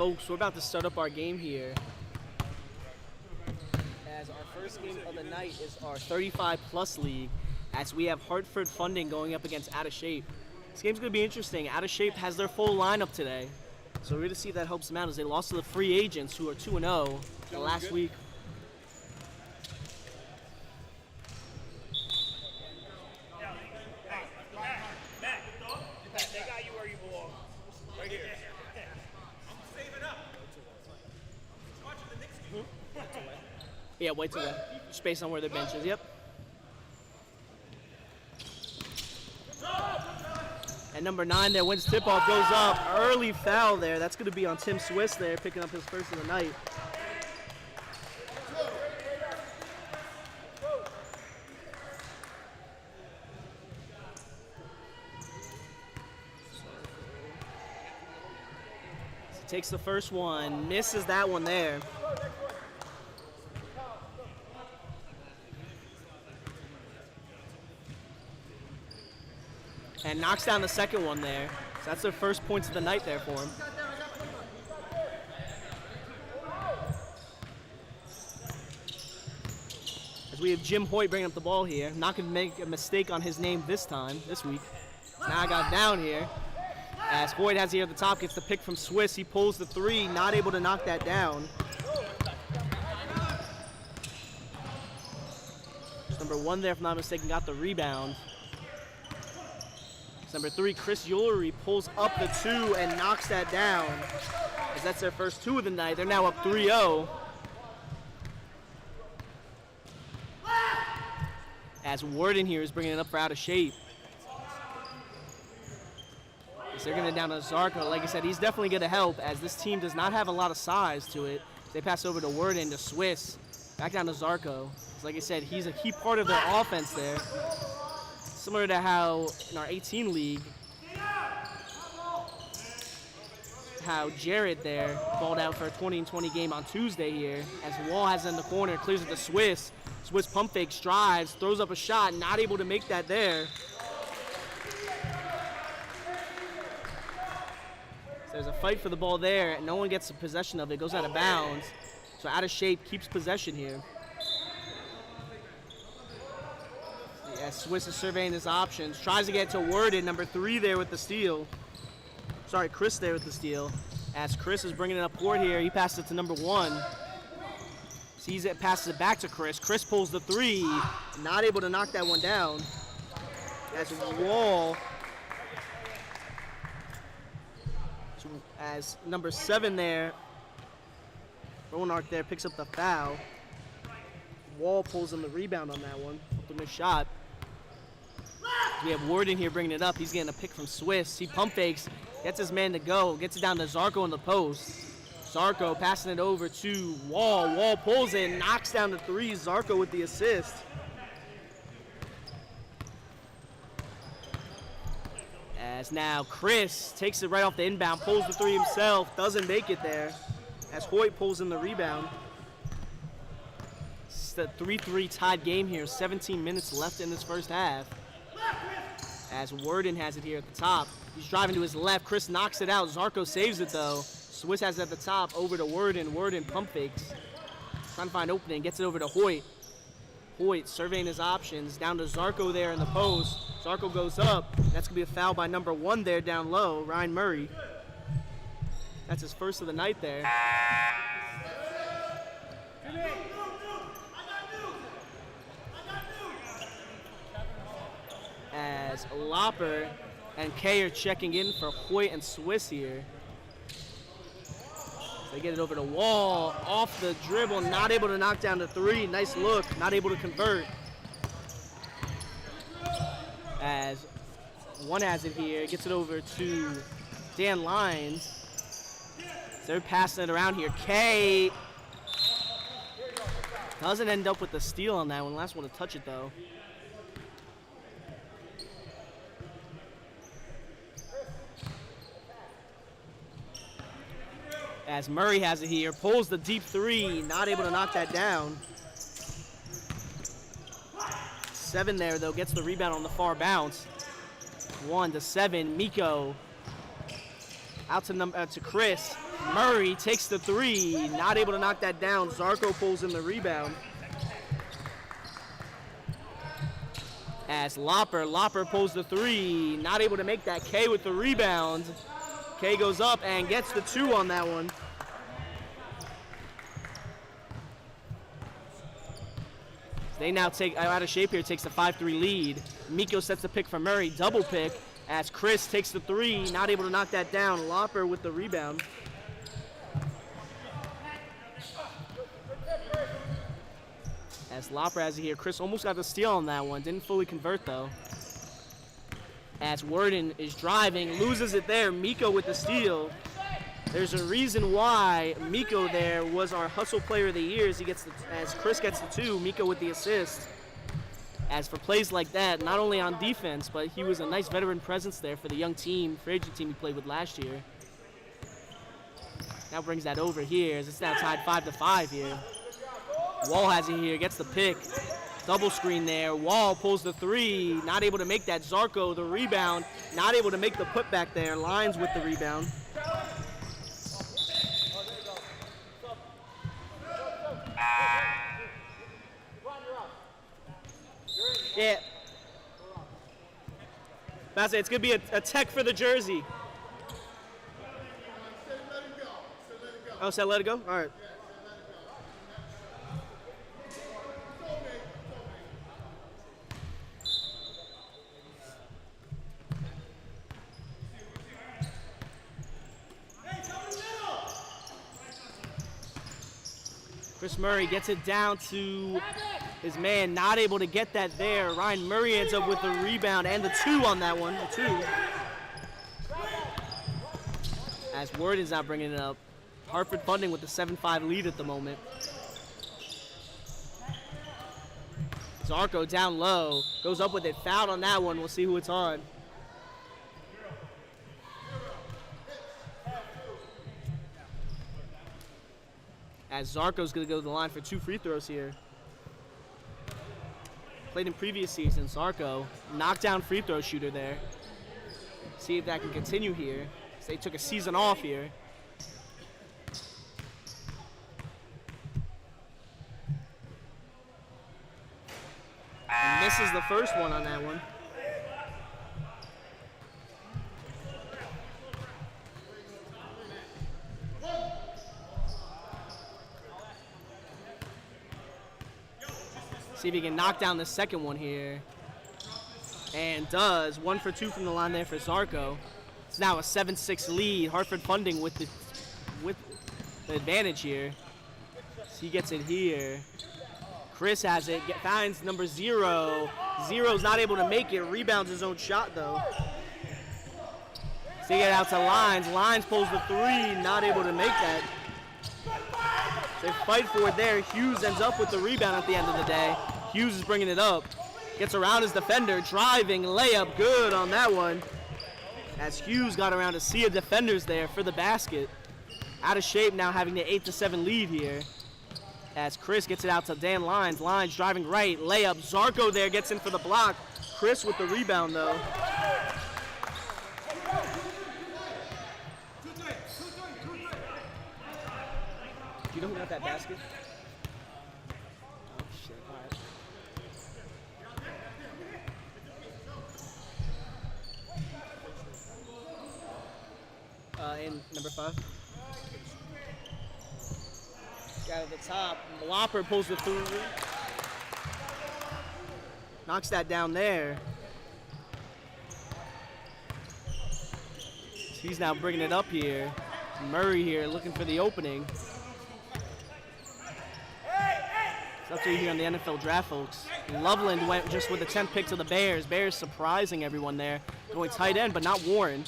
folks, we're about to start up our game here. As our first game of the night is our 35-plus league, as we have Hartford Funding going up against Out of Shape. This game's going to be interesting. Out of Shape has their full lineup today, so we're going to see if that helps them out as they lost to the free agents who are 2-0 the last week. They got you where you belong. Right here. I'm saving up. Watching the Knicks game. Yeah, white to left. Just based on where their bench is. Yep. And number 9 there wins tip-off, goes up. Early foul there. That's going to be on Tim Swiss there, picking up his first of the night. So takes the first one, misses that one there. And knocks down the second one there. So that's their first points of the night there for him. As we have Jim Hoyt bringing up the ball here. Not going to make a mistake on his name this week. Now I got down here. As Hoyt has here at the top, gets the pick from Swiss. He pulls the 3, not able to knock that down. Number 1 there, if I'm not mistaken, got the rebound. Number 3, Chris Ullery pulls up the 2 and knocks that down. As that's their first 2 of the night. They're now up 3-0. As Warden here is bringing it up for Out of Shape. As they're going to down to Zarko. Like I said, he's definitely going to help as this team does not have a lot of size to it. They pass over to Warden to Swiss. Back down to Zarko. As like I said, he's a key part of their offense there. Similar to how in our 18 league, how Jared there balled out for a 20-20 game on Tuesday here. As Wall has it in the corner, clears it to Swiss. Swiss pump fakes, drives, throws up a shot, not able to make that there. So there's a fight for the ball there, and no one gets possession of it. It goes out of bounds. So Out of Shape keeps possession here. Swiss is surveying his options. Tries to get to Worden, number 3 there with the steal. Sorry, Chris there with the steal. As Chris is bringing it up court here, he passes it to number 1. Sees it, passes it back to Chris. Chris pulls the 3, not able to knock that one down. As Wall, as number 7 there, Ronark there picks up the foul. Wall pulls in the rebound on that one. Up the missed shot. We have Warden here bringing it up. He's getting a pick from Swiss. He pump fakes, gets his man to go, gets it down to Zarko in the post. Zarko passing it over to Wall. Wall pulls in, knocks down the 3. Zarko with the assist. As now Chris takes it right off the inbound, pulls the 3 himself, doesn't make it there. As Hoyt pulls in the rebound. It's the 3-3 tied game here. 17 minutes left in this first half. As Worden has it here at the top. He's driving to his left. Chris knocks it out. Zarko saves it though. Swiss has it at the top. Over to Worden. Worden pump fakes. Trying to find opening. Gets it over to Hoyt. Hoyt surveying his options. Down to Zarko there in the post. Zarko goes up. That's going to be a foul by number 1 there down low. Ryan Murray. That's his first of the night there. As Lopper and Kay are checking in for Hoyt and Swiss here. They get it over to Wall, off the dribble, not able to knock down the 3. Nice look, not able to convert. As one has it here, gets it over to Dan Lyons. So they're passing it around here. Kay doesn't end up with the steal on that one. Last one to touch it though. As Murray has it here, pulls the deep 3, not able to knock that down. 7 there, though, gets the rebound on the far bounce. 1-7, Miko Out to Chris. Murray takes the three, not able to knock that down. Zarko pulls in the rebound. As Lopper pulls the three, not able to make that. K with the rebound. K goes up and gets the two on that one. They now take, out of shape here, takes the 5-3 lead. Miko sets the pick for Murray, double pick. As Chris takes the three, not able to knock that down. Lopper with the rebound. As Lopper has it here, Chris almost got the steal on that one. Didn't fully convert though. As Worden is driving, loses it there. Miko with the steal. There's a reason why Miko there was our hustle player of the year as as Chris gets the two, Miko with the assist. As for plays like that, not only on defense, but he was a nice veteran presence there for the young team, free agent team he played with last year. Now brings that over here as it's now tied 5-5 here. Wall has it here, gets the pick. Double screen there. Wall pulls the three, not able to make that. Zarko, the rebound, not able to make the putback there. Lines with the rebound. Yeah. That's it. It's going to be a tech for the jersey. Oh, so let it go? All right. Chris Murray gets it down to his man, not able to get that there. Ryan Murray ends up with the rebound and the two on that one, the two. As Worden's not bringing it up. Hartford Funding with the 7-5 lead at the moment. Zarko down low, goes up with it, fouled on that one. We'll see who it's on. As Zarko's gonna go to the line for 2 free throws here. Played in previous seasons, Zarko, knockdown free throw shooter there. See if that can continue here. So they took a season off here. And misses the first one on that one. See if he can knock down the second one here. And does. 1 for 2 from the line there for Zarko. It's now a 7-6 lead. Hartford Funding with the advantage here. So he gets it here. Chris has it. Finds number 0. Zero's not able to make it. Rebounds his own shot though. So he get out to Lines. Lines pulls the 3. Not able to make that. They fight for it there. Hughes ends up with the rebound at the end of the day. Hughes is bringing it up. Gets around his defender. Driving, layup, good on that one. As Hughes got around to see a defenders there for the basket. Out of shape now, having the 8-7 lead here. As Chris gets it out to Dan Lines. Lines driving right, layup. Zarko there gets in for the block. Chris with the rebound though. Do you know who got that basket? Oh, shit. All right. In number 5. Guy at the top. Lopper pulls the 3. Knocks that down there. He's now bringing it up here. Murray here looking for the opening. That's what you hear on the NFL draft, folks. Loveland went just with the 10th pick to the Bears. Bears surprising everyone there. Going tight end, but not Warren.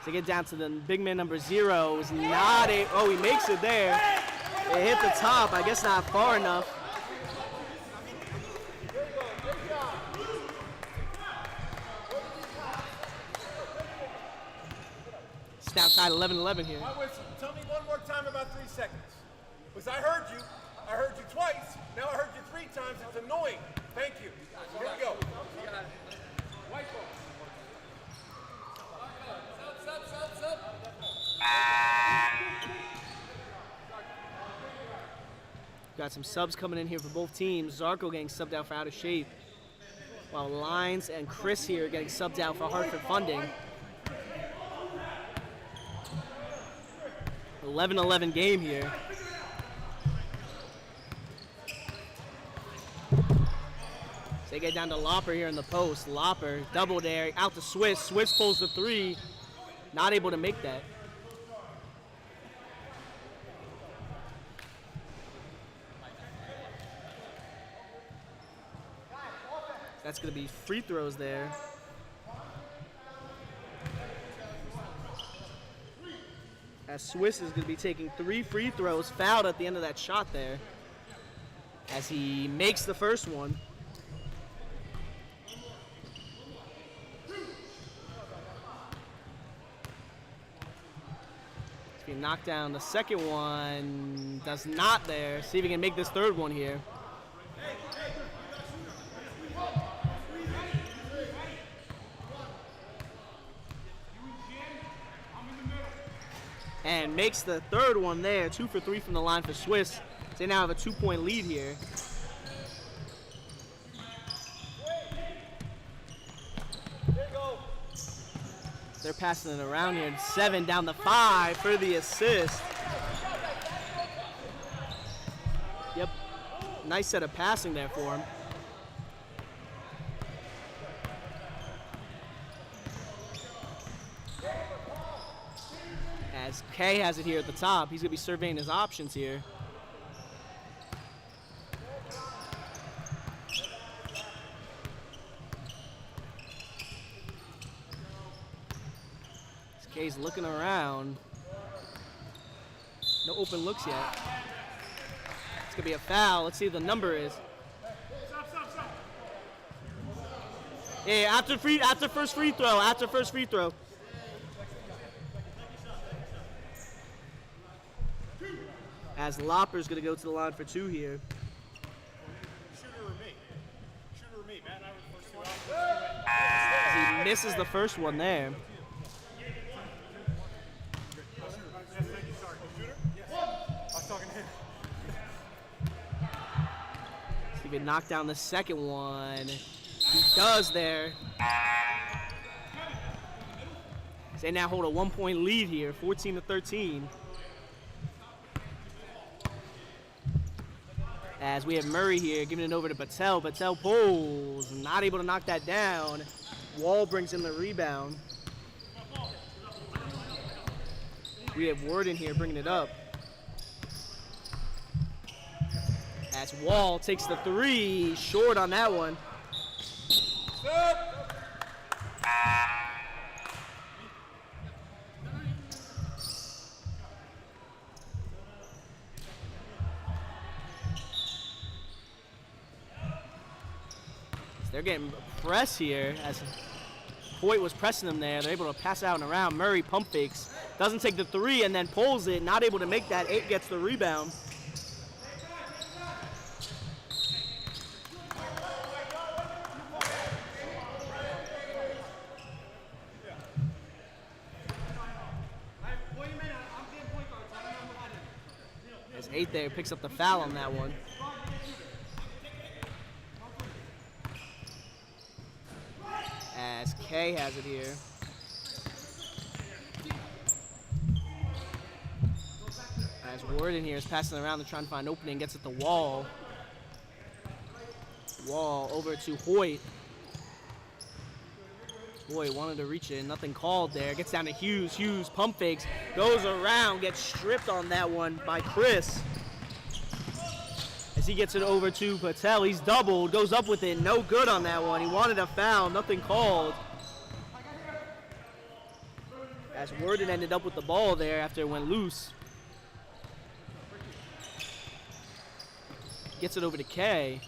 To get down to the big man number 0 is not a. Oh, he makes it there. It hit the top. I guess not far enough. It's now tied 11-11 here. Tell me one more time about 3 seconds. Because I heard you. I heard you twice. Now I heard you 3 times. It's annoying. Thank you. Here we go. White ball. Stop. got some subs coming in here for both teams. Zarko getting subbed out for Out of Shape, while Lines and Chris here getting subbed out for Hartford Funding. 11-11 game here. So they get down to Lopper here in the post. Lopper, double there, out to Swiss. Swiss pulls the three, not able to make that. That's going to be free throws there. As Swiss is going to be taking 3 free throws, fouled at the end of that shot there. As he makes the first one. He's being knocked down. The second one does not there. See if he can make this third one here. And makes the third one there. 2 for 3 from the line for Swiss. They now have a 2-point lead here. They're passing it around here. 7 down the 5 for the assist. Yep. Nice set of passing there for him. As Kay has it here at the top, he's going to be surveying his options here. As Kay's looking around. No open looks yet. It's going to be a foul. Let's see what the number is. Yeah, after first free throw. As Lopper's going to go to the line for 2 here. Shooter or me, man. I was first 2 out. As he misses the first one there. See if he can knock down the second one. He does there. They now hold a 1-point lead here, 14-13. As we have Murray here giving it over to Patel. Patel pulls, not able to knock that down. Wall brings in the rebound. We have Worden here bringing it up. As Wall takes the 3, short on that one. They're getting press here as Hoyt was pressing them there. They're able to pass out and around. Murray pump fakes. Doesn't take the 3 and then pulls it. Not able to make that. 8 gets the rebound. As 8 there picks up the foul on that one. As Kay has it here. As Worden here is passing around to try and find an opening, gets at the Wall. Wall over to Hoyt. Hoyt wanted to reach it, nothing called there. Gets down to Hughes. Hughes pump fakes, goes around, gets stripped on that one by Chris. As he gets it over to Patel, he's doubled, goes up with it, no good on that one. He wanted a foul, nothing called. As Worden ended up with the ball there after it went loose. Gets it over to Kay.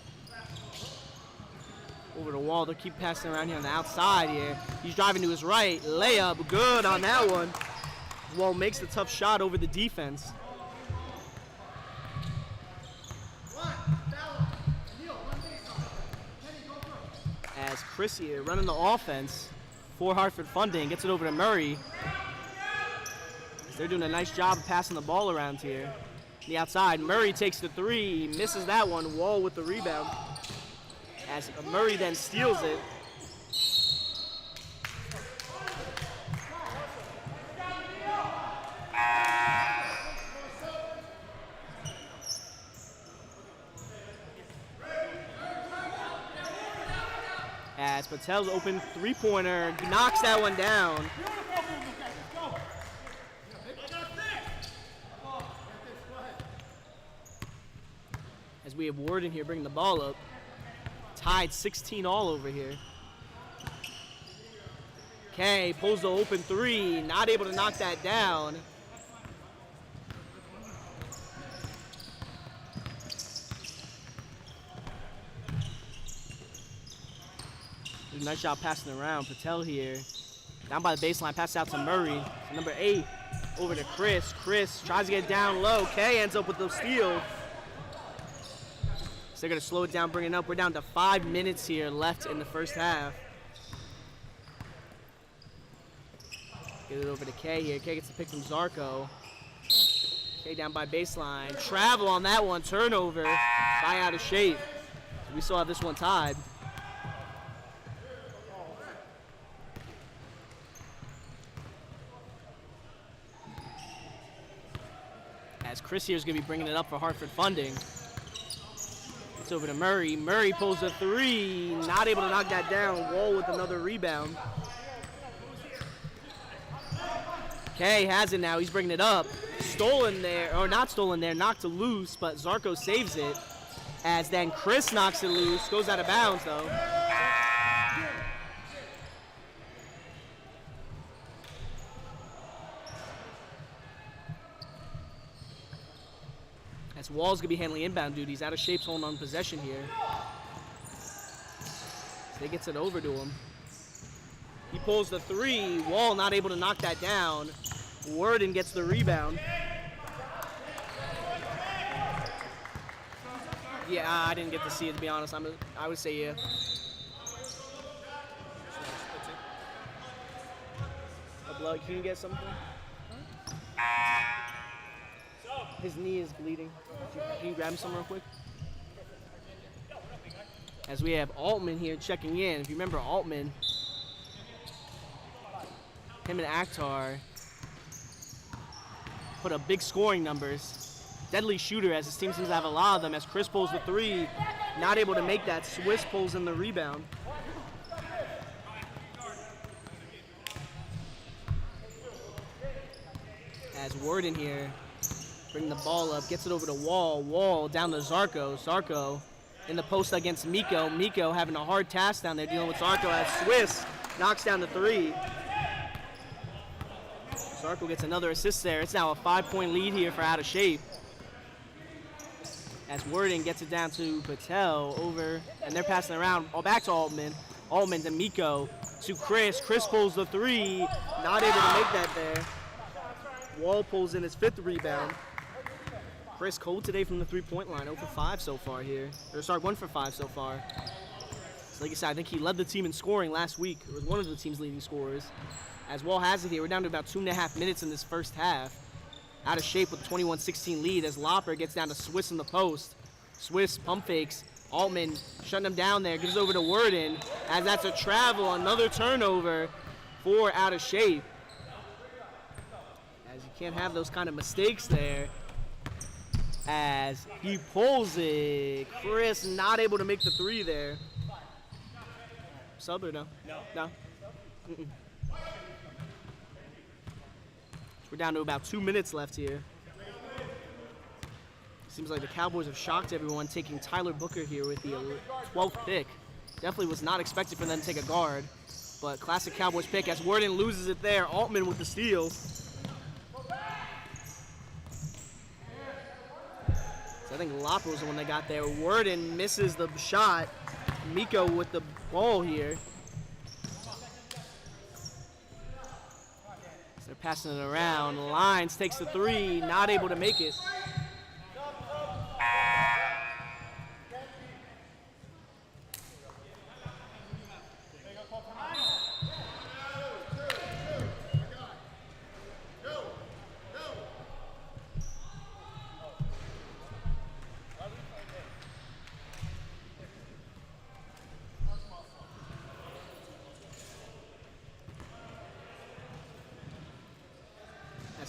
Over to Wall, they'll keep passing around here on the outside here. He's driving to his right, layup, good on that one. Wall makes the tough shot over the defense. As Chris here running the offense for Hartford Funding, gets it over to Murray. They're doing a nice job of passing the ball around here. The outside, Murray takes the three, misses that one. Wall with the rebound. As Murray then steals it. As Patel's open three-pointer, knocks that one down. As we have Warden here bringing the ball up. Tied 16 all over here. Kay pulls the open three, not able to knock that down. Nice job passing around. Patel here. Down by the baseline, pass out to Murray. To number 8, over to Chris. Chris tries to get down low. Kay ends up with the steal. So they're going to slow it down, bring it up. We're down to 5 minutes here left in the first half. Get it over to Kay here. Kay gets the pick from Zarko. Kay down by baseline. Travel on that one. Turnover by Out of Shape. So we still have this one tied. As Chris here is going to be bringing it up for Hartford Funding. It's over to Murray. Murray pulls a three. Not able to knock that down. Wall with another rebound. Kay has it now. He's bringing it up. Stolen there, or not stolen there. Knocked it loose, but Zarko saves it. As then Chris knocks it loose. Goes out of bounds, though. As Wall's gonna be handling inbound duties. Out of Shape's holding on possession here. So he gets it over to him. He pulls the three. Wall not able to knock that down. Worden gets the rebound. Yeah, I didn't get to see it, to be honest. I would say yeah. Blood, can you get something? His knee is bleeding. Can you grab him some real quick? As we have Altman here checking in. If you remember Altman, him and Akhtar put up big scoring numbers. Deadly shooter, as his team seems to have a lot of them. As Chris pulls the three, not able to make that. Swiss pulls in the rebound. As Worden here, bring the ball up, gets it over to Wall. Wall down to Zarko. Zarko in the post against Miko. Miko having a hard task down there dealing with Zarko as Swiss knocks down the three. Zarko gets another assist there. It's now a 5-point lead here for Out of Shape. As Worden gets it down to Patel over, and they're passing around. Oh, back to Altman. Altman to Miko to Chris. Chris pulls the three. Not able to make that there. Wall pulls in his 5th rebound. Chris cold today from the 3-point line. 0 for 5 so far here. Or sorry, 1 for 5 so far. So like I said, I think he led the team in scoring last week. It was one of the team's leading scorers. As Wall has it here, we're down to about 2.5 minutes in this first half. Out of Shape with a 21-16 lead as Lopper gets down to Swiss in the post. Swiss pump fakes. Altman shutting him down there. Gives over to Worden. As that's a travel, another turnover for Out of Shape. As you can't have those kind of mistakes there. As he pulls it. Chris not able to make the three there. Sub or no? No? Mm-mm. We're down to about 2 minutes left here. Seems like the Cowboys have shocked everyone taking Tyler Booker here with the 12th pick. Definitely was not expected for them to take a guard. But classic Cowboys pick as Worden loses it there. Altman with the steal. So I think Lopper was the one that got there. Worden misses the shot. Miko with the ball here. They're passing it around. Lines takes the three, not able to make it.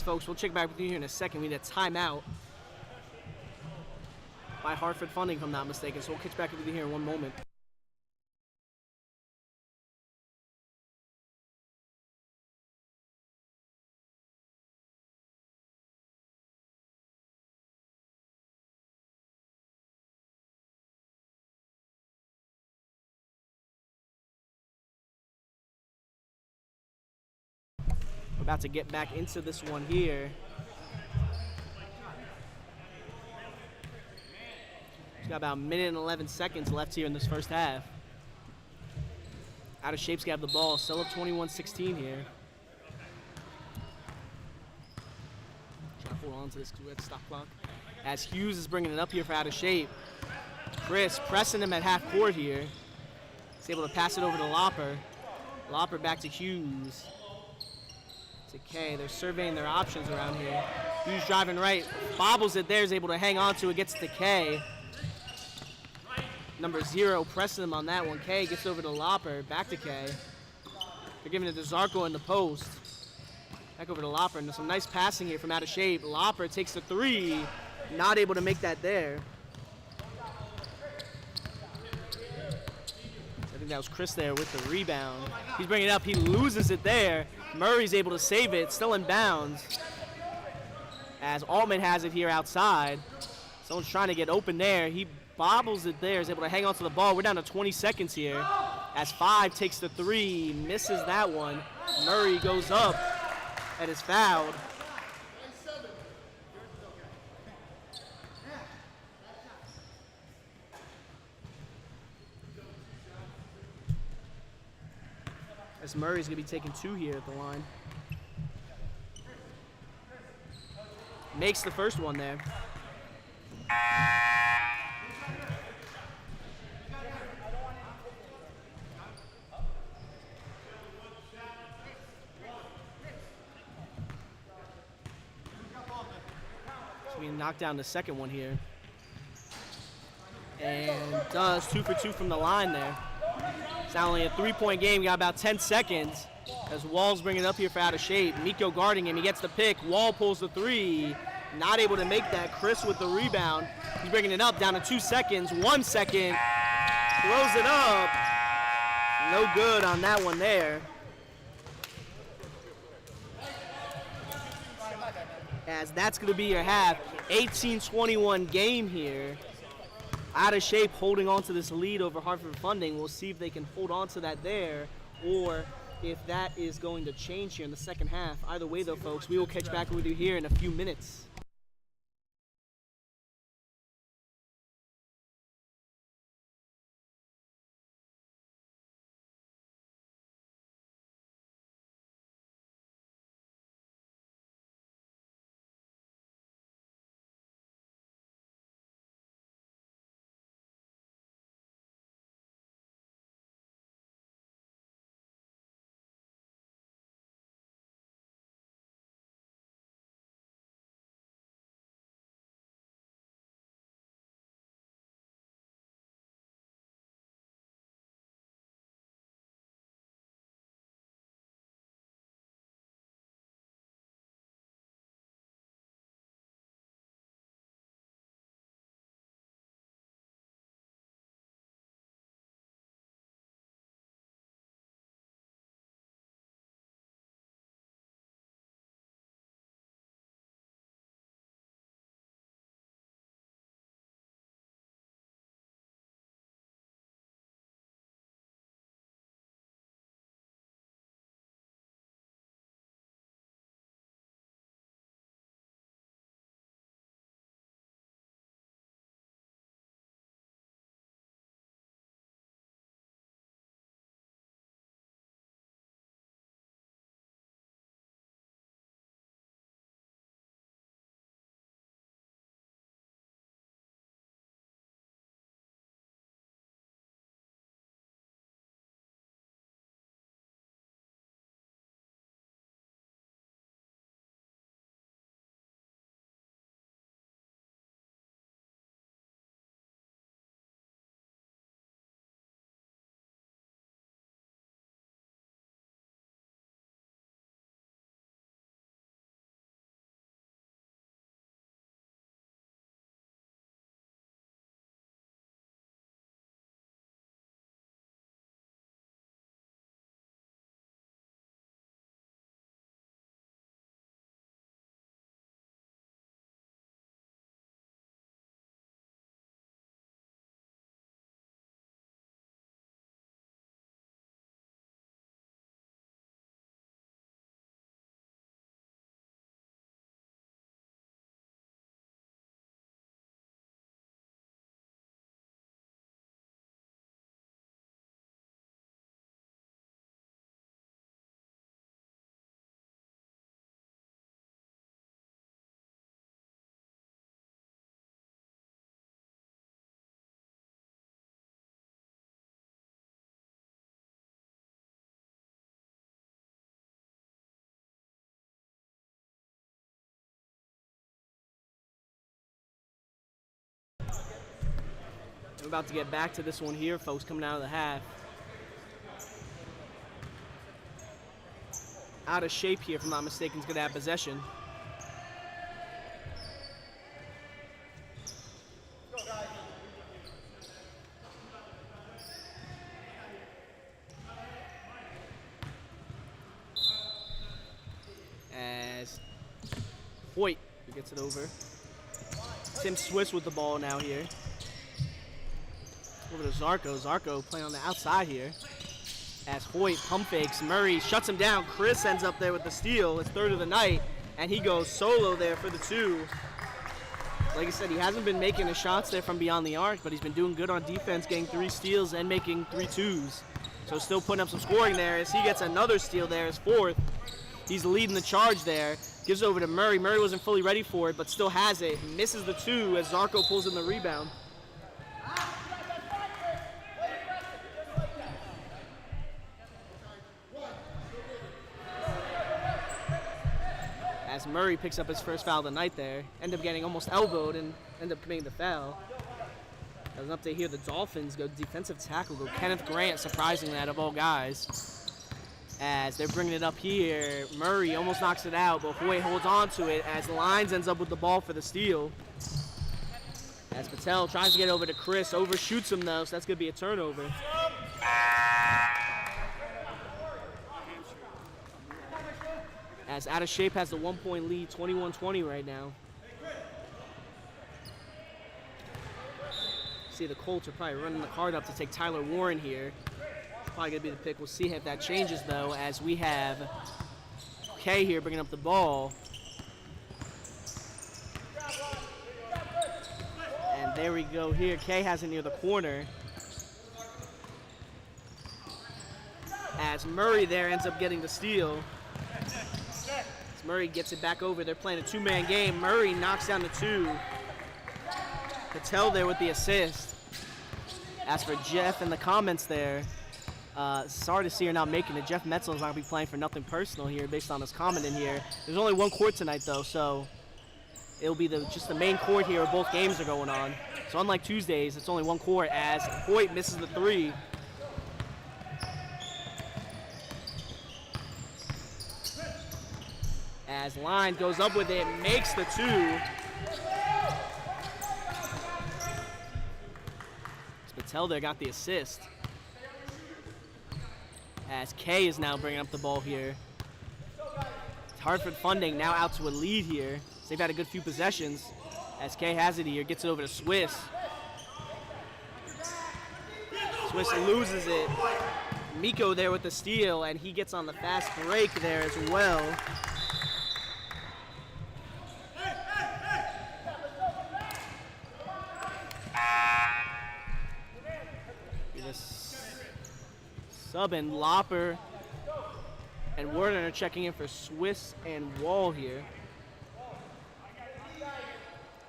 folks. We'll check back with you here in a second. We need a timeout by Hartford Funding, if I'm not mistaken. So we'll catch back with you here in one moment. We're about to get back into this one here. Got about a minute and 11 seconds left here in this first half. Out of Shape's got the ball. Still up 21-16 here. Trying to hold on to this red stop clock. As Hughes is bringing it up here for Out of Shape. Chris pressing him at half court here. He's able to pass it over to Loper. Loper back to Hughes. To K. They're surveying their options around here. Hughes driving right. Bobbles it there. Is able to hang on to it. Gets to K. Number 0 pressing him on that one. K gets over to Loper. Back to K. They're giving it to Zarko in the post. Back over to Loper. And some nice passing here from Out of Shape. Loper takes the 3. Not able to make that there. I think that was Chris there with the rebound. He's bringing it up. He loses it there. Murray's able to save it. Still in bounds. As Altman has it here outside. Someone's trying to get open there. He bobbles it there, is able to hang on to the ball. We're down to 20 seconds here. As 5 takes the 3, misses that one. Murray goes up and is fouled. As Murray's gonna be taking 2 here at the line. Makes the first one there. So we knock down the second one here. And does 2 for 2 from the line there. It's not only a 3-point game, we got about 10 seconds. As Wall's bringing it up here for Out of Shape. Miko guarding him, he gets the pick. Wall pulls the 3. Not able to make that. Chris with the rebound. He's bringing it up down to 2 seconds. 1 second. Throws it up. No good on that one there. As that's going to be your half. 18-21 game here. Out of Shape holding on to this lead over Hartford Funding. We'll see if they can hold on to that there or if that is going to change here in the second half. Either way, though, folks, we will catch back with you here in a few minutes. about to get back to this one here, folks, coming out of the half. Out of shape here, if I'm not mistaken, is going to have possession. As Hoyt gets it over. Tim Swiss with the ball now here. Over to Zarko. Zarko playing on the outside here. As Hoyt pump fakes. Murray shuts him down. Chris ends up there with the steal. It's third of the night. And he goes solo there for the 2. Like I said, he hasn't been making the shots there from beyond the arc, but he's been doing good on defense, getting 3 steals and making 3 twos. So still putting up some scoring there as he gets another steal there, his 4th. He's leading the charge there. Gives over to Murray. Murray wasn't fully ready for it, but still has it. Misses the 2 as Zarko pulls in the rebound. As Murray picks up his first foul of the night there. End up getting almost elbowed and end up committing the foul. As an update here, the Dolphins go defensive tackle, go Kenneth Grant, surprising that of all guys. As they're bringing it up here, Murray almost knocks it out, but Hoyt holds on to it as Lyons ends up with the ball for the steal. As Patel tries to get over to Chris, overshoots him though, so that's going to be a turnover. As Out of Shape has the 1-point lead, 21-20 right now. See, the Colts are probably running the card up to take Tyler Warren here. Probably going to be the pick. We'll see if that changes, though, as we have Kay here bringing up the ball. And there we go here. Kay has it near the corner. As Murray there ends up getting the steal. As Murray gets it back over. They're playing a 2-man game. Murray knocks down the 2. Patel there with the assist. As for Jeff in the comments there, sorry to see you're not making it. Jeff Metzel is not going to be playing for nothing personal here based on his comment in here. There's only 1 court tonight, though, so it'll be just the main court here where both games are going on. So unlike Tuesdays, it's only 1 court as Hoyt misses the 3. As Line goes up with it, makes the 2. Patel there got the assist. As Kay is now bringing up the ball here. Hartford Funding now out to a lead here. So they've had a good few possessions. As Kay has it here, gets it over to Swiss. Swiss loses it. Miko there with the steal, and he gets on the fast break there as well. Sub and Lopper and Worden are checking in for Swiss and Wall here.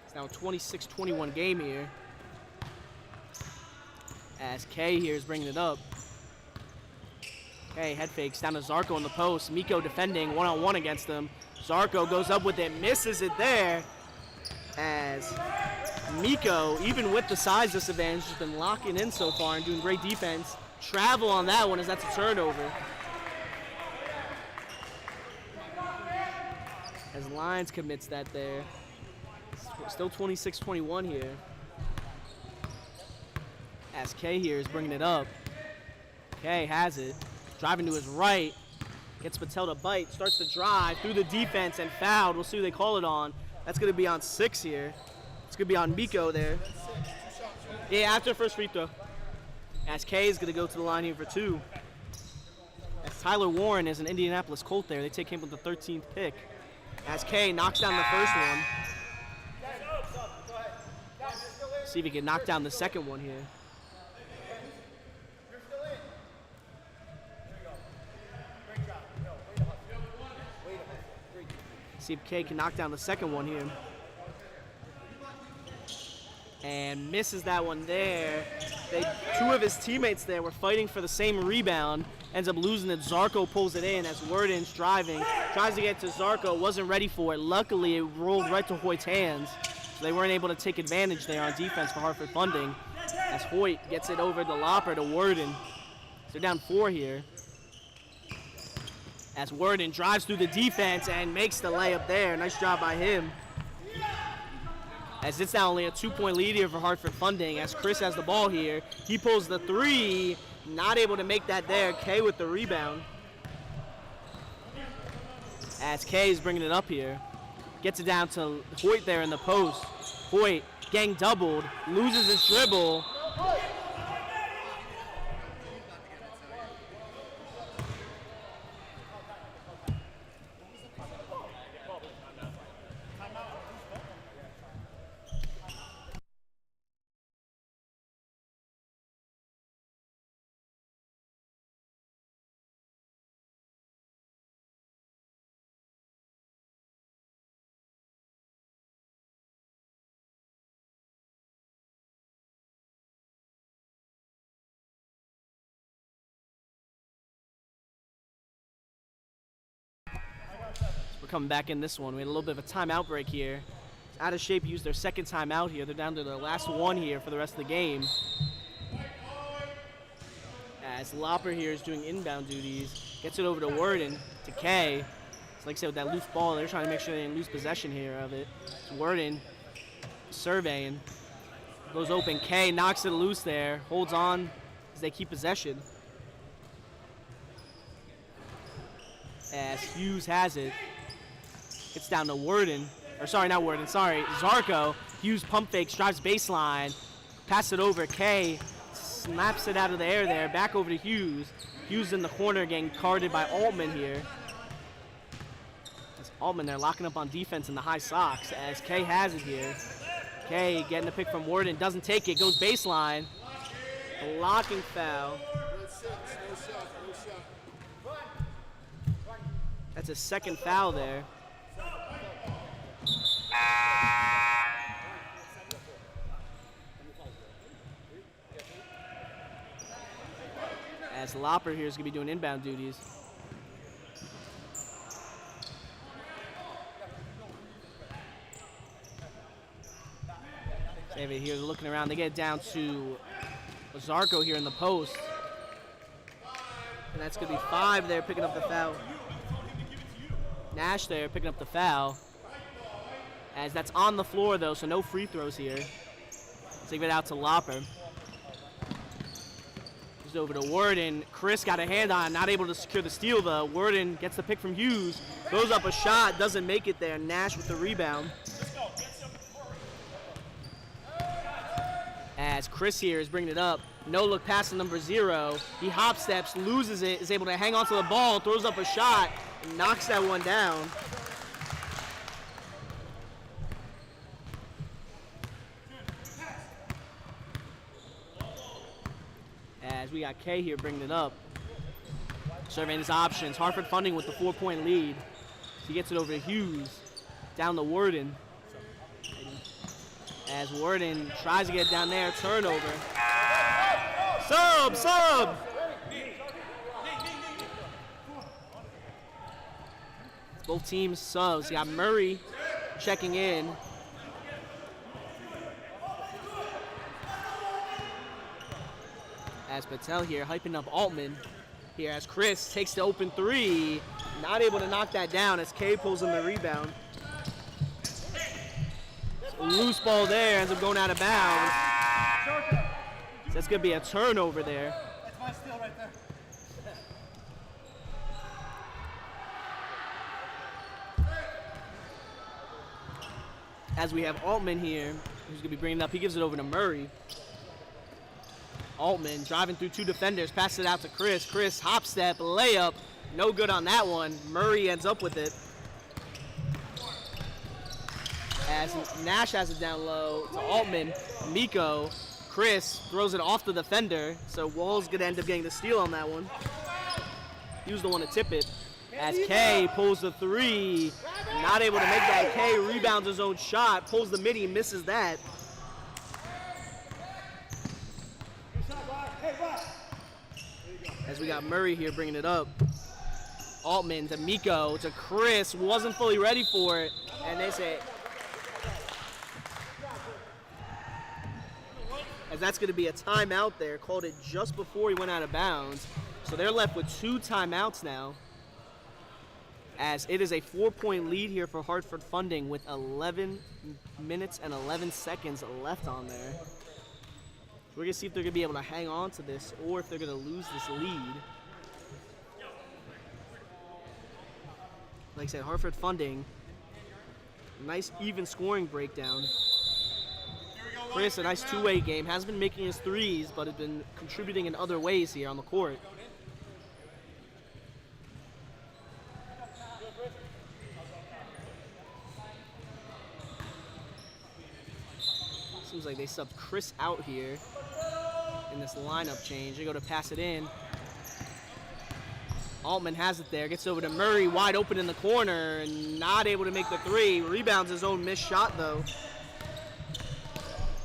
It's now a 26-21 game here. As Kay here is bringing it up. Kay head fakes down to Zarko in the post. Miko defending one-on-one against him. Zarko goes up with it, misses it there. As Miko, even with the size disadvantage, has been locking in so far and doing great defense. Travel on that one as that's a turnover. As Lyons commits that there. Still 26-21 here. As Kay here is bringing it up. Kay has it. Driving to his right. Gets Patel to bite. Starts to drive through the defense and fouled. We'll see who they call it on. That's going to be on 6 here. It's going to be on Miko there. Yeah, after the first free throw. As Kay is going to go to the line here for 2. As Tyler Warren is an Indianapolis Colt there. They take him with the 13th pick. As Kay knocks down the first one. See if he can knock down the second one here. See if Kay can knock down the second one here. And misses that one there. 2 of his teammates there were fighting for the same rebound. Ends up losing it. Zarko pulls it in as Worden's driving. Tries to get to Zarko. Wasn't ready for it. Luckily, it rolled right to Hoyt's hands. So they weren't able to take advantage there on defense for Hartford Funding. As Hoyt gets it over to Loper to Worden. So they're down 4 here. As Worden drives through the defense and makes the layup there. Nice job by him. As it's now only a 2-point lead here for Hartford Funding. As Chris has the ball here. He pulls the 3. Not able to make that there. Kay with the rebound. As Kay is bringing it up here. Gets it down to Hoyt there in the post. Hoyt getting doubled. Loses his dribble. We're coming back in this one. We had a little bit of a timeout break here. Out of Shape used their second timeout here. They're down to their last one here for the rest of the game. As Loper here is doing inbound duties. Gets it over to Worden, to Kay. So like I said, with that loose ball, they're trying to make sure they didn't lose possession here of it. It's Worden surveying. Goes open. Kay knocks it loose there. Holds on as they keep possession. As Hughes has it. It's down to Worden. Or sorry, not Worden. Sorry, Zarko. Hughes pump fakes, drives baseline. Pass it over. Kay snaps it out of the air there. Back over to Hughes. Hughes in the corner getting guarded by Altman here. As Altman there locking up on defense in the high socks as Kay has it here. Kay getting the pick from Worden. Doesn't take it. Goes baseline. Blocking foul. That's a second foul there. As Loper here is going to be doing inbound duties. David here looking around. They get it down to Zarko here in the post. And that's going to be 5 there picking up the foul. Nash there picking up the foul. As that's on the floor though, so no free throws here. Let's give it out to Loper. Goes over to Worden. Chris got a hand on, not able to secure the steal though. Worden gets the pick from Hughes. Throws up a shot, doesn't make it there. Nash with the rebound. As Chris here is bringing it up. No look pass to number 0. He hop steps, loses it, is able to hang on to the ball, throws up a shot, and knocks that one down. As we got Kay here bringing it up. Surveying his options. Hartford Funding with the 4-point lead. He gets it over to Hughes. Down to Worden. As Worden tries to get down there. Turnover. Sub! Both teams subs. You got Murray checking in. As Patel here hyping up Altman. Here as Chris takes the open 3. Not able to knock that down as Kay pulls in the rebound. So loose ball there, ends up going out of bounds. So that's going to be a turnover there. That's my steal right there. As we have Altman here, who's going to be bringing it up. He gives it over to Murray. Altman driving through 2 defenders, passes it out to Chris. Chris, hop step, layup, no good on that one. Murray ends up with it. As Nash has it down low to Altman, Miko, Chris throws it off the defender, so Wall's gonna end up getting the steal on that one. He was the one to tip it. As Kay pulls the 3, not able to make that. Kay rebounds his own shot, pulls the midi, misses that. As we got Murray here bringing it up. Altman to Miko to Chris, wasn't fully ready for it, and they say as that's going to be a timeout there. Called it just before he went out of bounds. So they're left with 2 timeouts now, as it is a 4-point lead here for Hartford Funding with 11 minutes and 11 seconds left on there. So we're going to see if they're going to be able to hang on to this or if they're going to lose this lead. Like I said, Hartford Funding, nice even scoring breakdown. Chris, a nice two-way game, has been making his threes, but has been contributing in other ways here on the court. Seems like they subbed Chris out here in this lineup change. They go to pass it in. Altman has it there, gets over to Murray, wide open in the corner, and not able to make the three. Rebounds his own missed shot, though.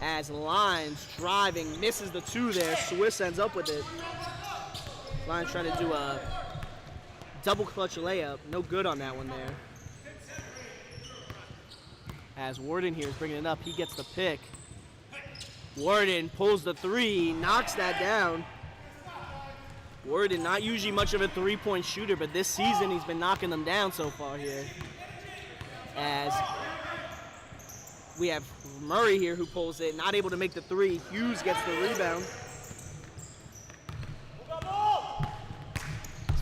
As Lyons driving, misses the 2 there. Swiss ends up with it. Lyons trying to do a double clutch layup. No good on that one there. As Warden here is bringing it up, he gets the pick. Warden pulls the 3, knocks that down. Warden, not usually much of a three-point shooter, but this season he's been knocking them down so far here. As we have Murray here who pulls it, not able to make the 3. Hughes gets the rebound.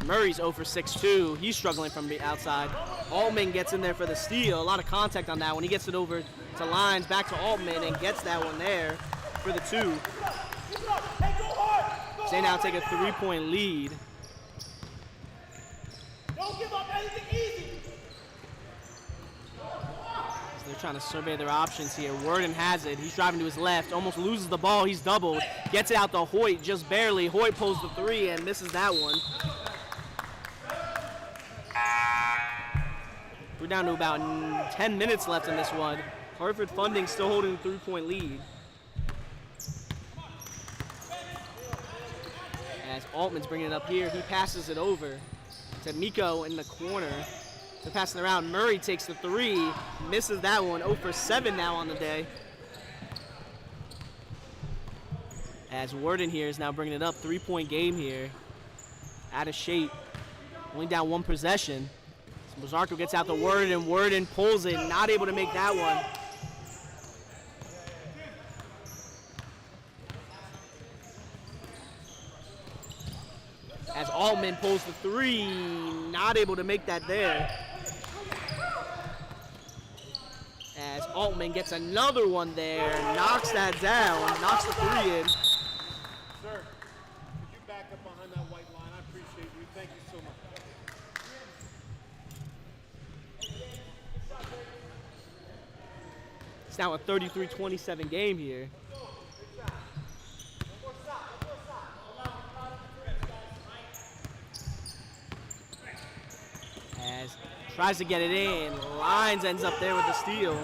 Murray's 0 for 6 too. He's struggling from the outside. Altman gets in there for the steal. A lot of contact on that one. He gets it over to Lyons, back to Altman, and gets that one there for the 2. They now take a 3-point lead. Don't give up anything easy. So they're trying to survey their options here. Worden has it. He's driving to his left. Almost loses the ball. He's doubled. Gets it out to Hoyt just barely. Hoyt pulls the 3 and misses that one. We're down to about 10 minutes left in this one. Hartford Funding still holding a 3-point lead. As Altman's bringing it up here, he passes it over to Miko in the corner. They're passing around. Murray takes the 3, misses that one. 0 for 7 now on the day. As Worden here is now bringing it up. 3-point game here. Out of shape. Only down 1 possession. So Bozarko gets out the Worden, and Worden pulls it. Not able to make that one. As Altman pulls the 3, not able to make that there. As Altman gets another one there, knocks that down, knocks the 3 in. Sir, could you back up behind that white line? I appreciate you. Thank you so much. It's now a 33-27 game here. As tries to get it in, Lyons ends up there with the steal.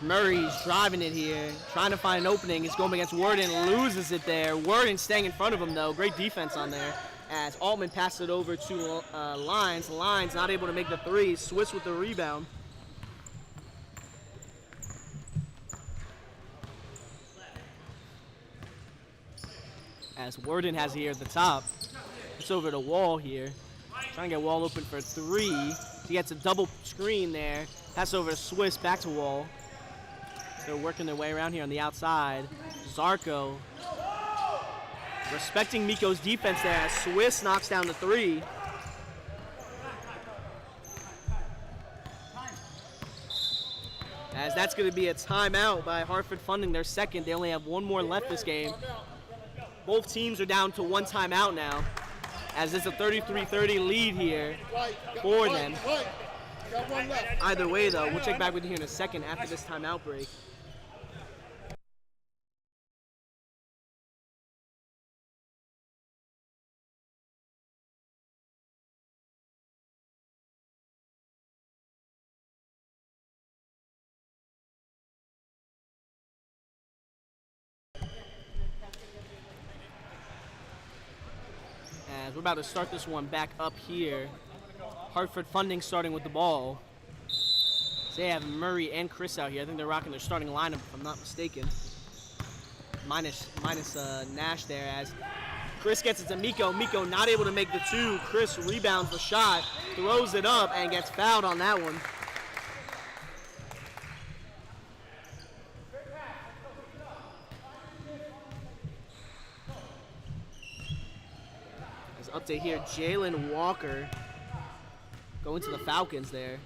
Murray's driving it here, trying to find an opening. It's going against Worden, loses it there. Worden staying in front of him though, great defense on there. As Altman passes it over to Lyons. Lyons not able to make the 3, Swiss with the rebound. As Worden has it here at the top. It's over to Wall here. Trying to get Wall open for 3. He gets a double screen there. Pass over to Swiss, back to Wall. They're working their way around here on the outside. Zarko respecting Miko's defense there as Swiss knocks down the 3. As that's going to be a timeout by Hartford Funding, their second. They only have 1 more left this game. Both teams are down to 1 timeout now, as it's a 33-30 lead here for them. Either way, though, we'll check back with you here in a second after this timeout break. As we're about to start this one back up here. Hartford Funding starting with the ball. So they have Murray and Chris out here. I think they're rocking their starting lineup, if I'm not mistaken. minus Nash there as Chris gets it to Miko. Miko not able to make the two. Chris rebounds the shot, throws it up, and gets fouled on that one. As update here, Jalen Walker going to the Falcons there.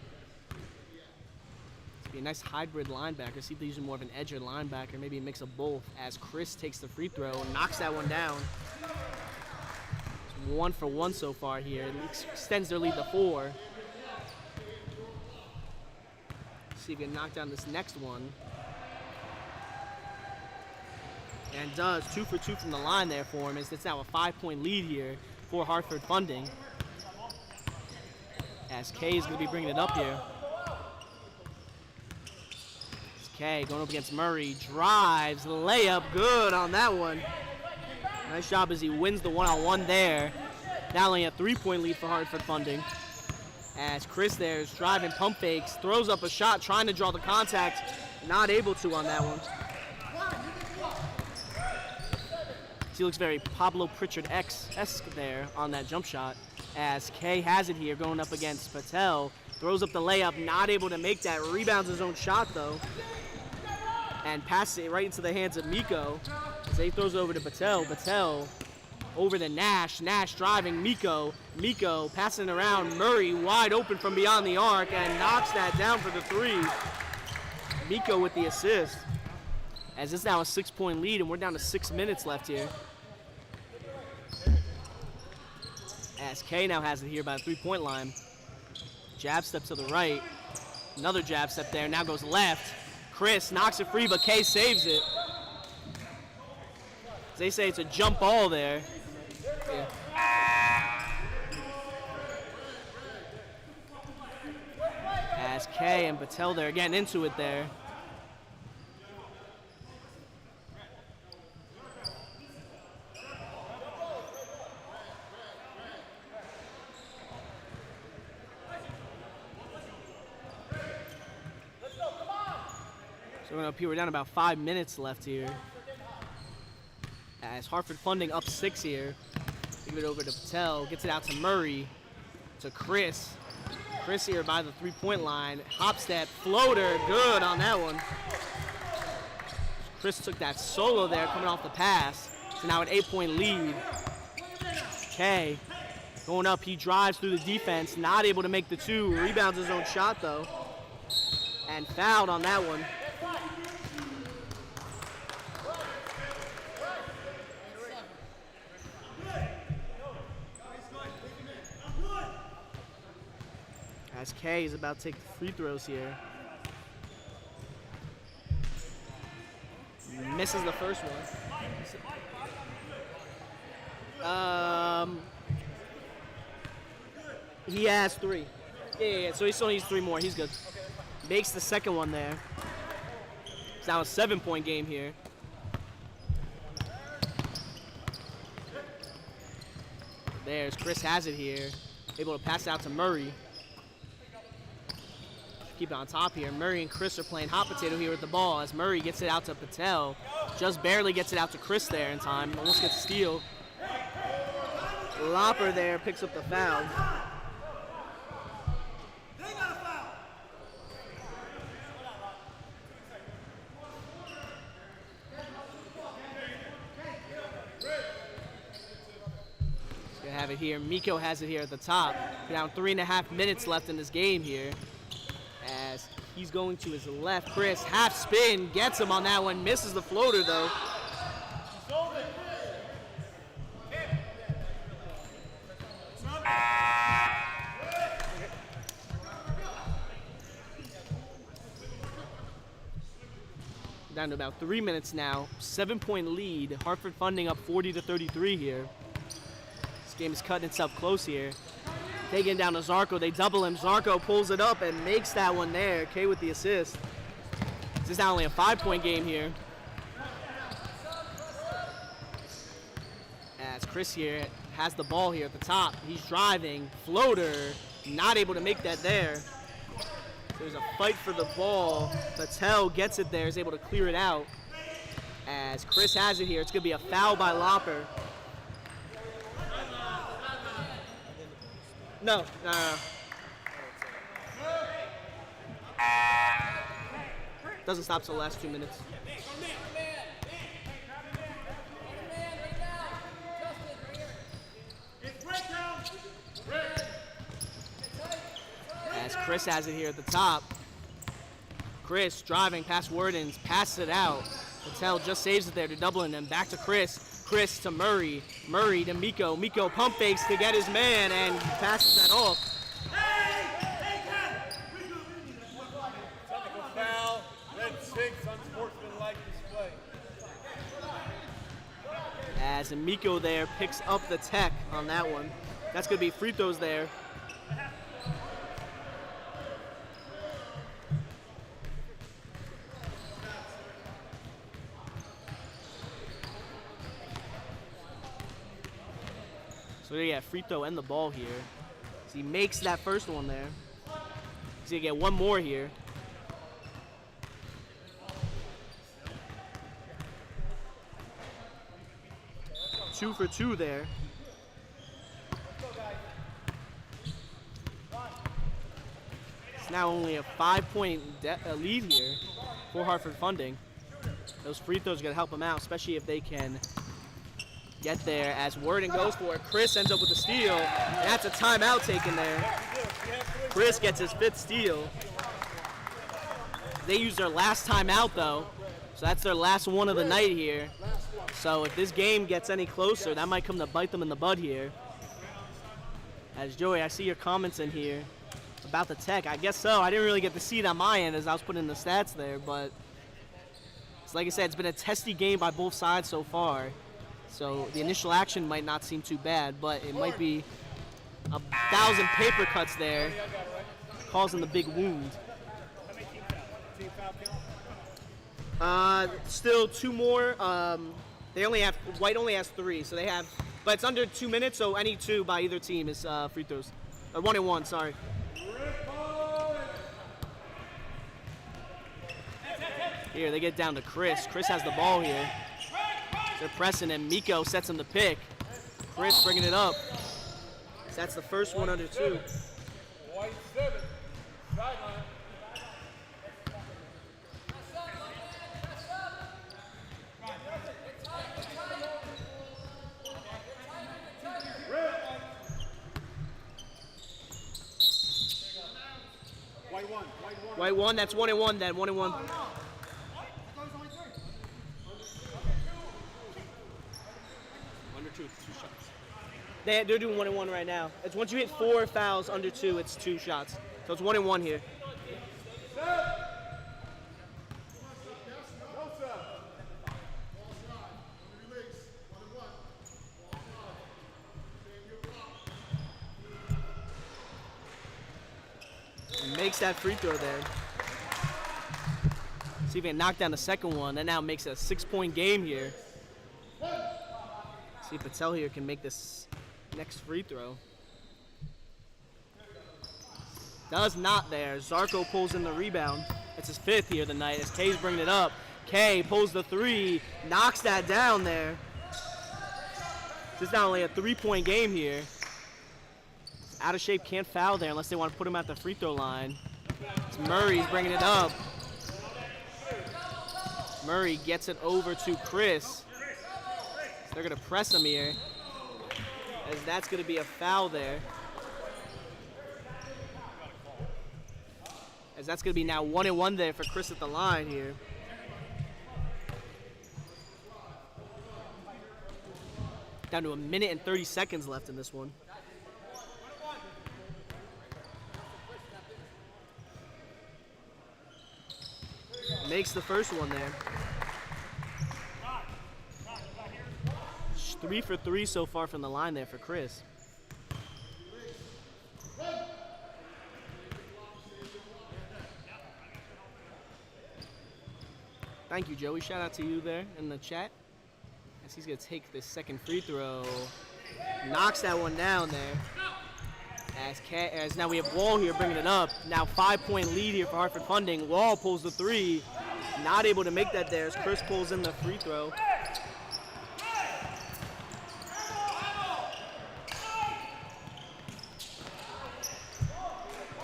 Be a nice hybrid linebacker. See if they're using more of an edge or linebacker, maybe a mix of both, as Chris takes the free throw and knocks that one down. It's 1 for 1 so far here. It extends their lead to 4. See if he can knock down this next one. And does. 2 for 2 from the line there for him, as it's now a 5-point lead here for Hartford Funding. As Kay is going to be bringing it up here. Okay, going up against Murray, drives, layup, good on that one. Nice job as he wins the one-on-one there. Now only a 3-point lead for Hartford Funding. As Chris there is driving, pump fakes, throws up a shot, trying to draw the contact, not able to on that one. He looks very Pablo Pritchard-esque there on that jump shot. As Kay has it here, going up against Patel, throws up the layup, not able to make that, rebounds his own shot though. And passes it right into the hands of Miko. As he throws it over to Patel. Patel over to Nash. Nash driving Miko. Miko passing it around. Murray wide open from beyond the arc and knocks that down for the 3. Miko with the assist. As it's now a 6-point lead and we're down to 6 minutes left here. As Kay now has it here by the 3-point line. Jab step to the right. Another jab step there. Now goes left. Chris knocks it free, but Kay saves it. They say it's a jump ball there. Yeah. As Kay and Patel there getting into it there. So up here, we're down about 5 minutes left here. As Hartford Funding up 6 here. Give it over to Patel, gets it out to Murray, to Chris. Chris here by the 3-point line. Hop step, floater, good on that one. Chris took that solo there coming off the pass. So now an 8-point lead. Kay going up, he drives through the defense, not able to make the 2. Rebounds his own shot though. And fouled on that one. As Kay is about to take the free throws here. Misses the first one. He has 3. Yeah, so he still needs 3 more. He's good. Makes the second one there. It's now a 7-point game here. There's Chris has it here. Able to pass it out to Murray. Keep it on top here. Murray and Chris are playing hot potato here with the ball as Murray gets it out to Patel. Just barely gets it out to Chris there in time. Almost gets a steal. Lopper there picks up the foul. So you have it here. Miko has it here at the top. Down 3.5 minutes left in this game here. As he's going to his left. Chris, half spin, gets him on that one, misses the floater though. Down to about 3 minutes now, 7-point lead. Hartford Funding up 40-33 here. This game is cutting itself close here. Taking down to Zarko, they double him. Zarko pulls it up and makes that one there. Kay with the assist. This is now only a 5-point game here. As Chris here has the ball here at the top. He's driving, floater, not able to make that there. There's a fight for the ball. Patel gets it there, is able to clear it out. As Chris has it here, it's going to be a foul by Lopper. No. Doesn't stop till the last 2 minutes. As Chris has it here at the top. Chris driving past Wordens, passes it out. Patel just saves it there to Dublin, and back to Chris. Chris to Murray. Murray to Miko. Miko pump fakes to get his man and passes that off. Technical foul, red 6, unsportsmanlike display. As Miko there picks up the tech on that one. That's going to be free throws there. So they get free throw and the ball here. So he makes that first one there. He's gonna get one more here. Two for two there. It's now only a 5-point lead here for Hartford Funding. Those free throws are gonna help them out, especially if they can get there. As Worden goes for it, Chris ends up with the steal, and that's a timeout taken there. Chris gets his 5th steal. They used their last timeout though, so that's their last one of the night here. So if this game gets any closer, that might come to bite them in the butt here. As Joey, I see your comments in here about the tech. I guess so. I didn't really get to see it on my end as I was putting in the stats there, but it's like I said, it's been a testy game by both sides so far. So the initial action might not seem too bad, but it might be 1,000 paper cuts there, causing the big wound. Still 2 more. White only has 3, so they have, but it's under 2 minutes, so any 2 by either team is free throws. 1 and 1, sorry. Here, they get down to Chris. Chris has the ball here. They're pressing, and Miko sets him the pick. Chris bringing it up. So that's the first one under 2. White 7, sideline. White 1, that's 1 and 1 then, 1 and 1. They're doing 1 and 1 right now. It's once you hit 4 fouls under 2, it's 2 shots. So it's 1 and 1 here. And makes that free throw there. See if he can knock down the second one. That now makes it a 6-point game here. See if Patel here can make this next free throw. Does not there. Zarko pulls in the rebound. It's his 5th here tonight as K's bringing it up. K pulls the 3, knocks that down there. This is not only a 3-point game here. Out of shape, can't foul there unless they want to put him at the free throw line. It's Murray's bringing it up. Murray gets it over to Chris. They're going to press him here, as that's going to be a foul there. As that's going to be now 1 and 1 there for Chris at the line here. Down to 1 minute and 30 seconds left in this one. Makes the first one there. 3 for 3 so far from the line there for Chris. Thank you, Joey. Shout out to you there in the chat. As he's going to take this second free throw. Knocks that one down there. As now we have Wall here bringing it up. Now 5-point lead here for Hartford Funding. Wall pulls the 3. Not able to make that there as Chris pulls in the free throw.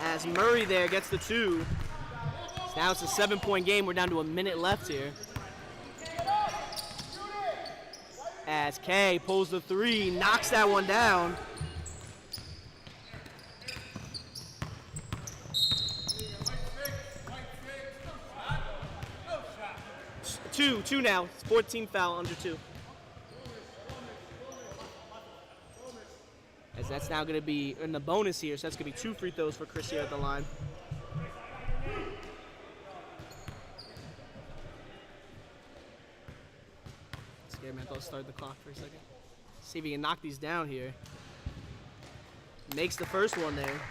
As Murray there gets the 2. So now it's a 7-point game. We're down to a minute left here. As Kay pulls the 3, knocks that one down. Two now. It's 14 foul under 2. As that's now going to be in the bonus here, so that's going to be 2 free throws for Chris here at the line. Scared me, I thought I'd start the clock for a second. See if he can knock these down here. Makes the first one there.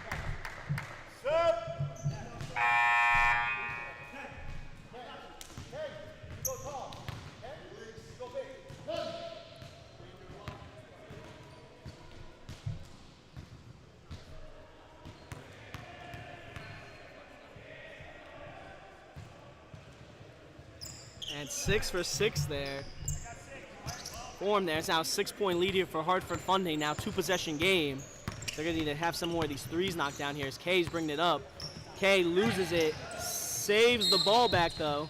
And 6 for 6 there. Form there. It's now a 6-point lead here for Hartford Funding. Now 2-possession game. They're going to need to have some more of these threes knocked down here as Kay's bringing it up. Kay loses it. Saves the ball back though.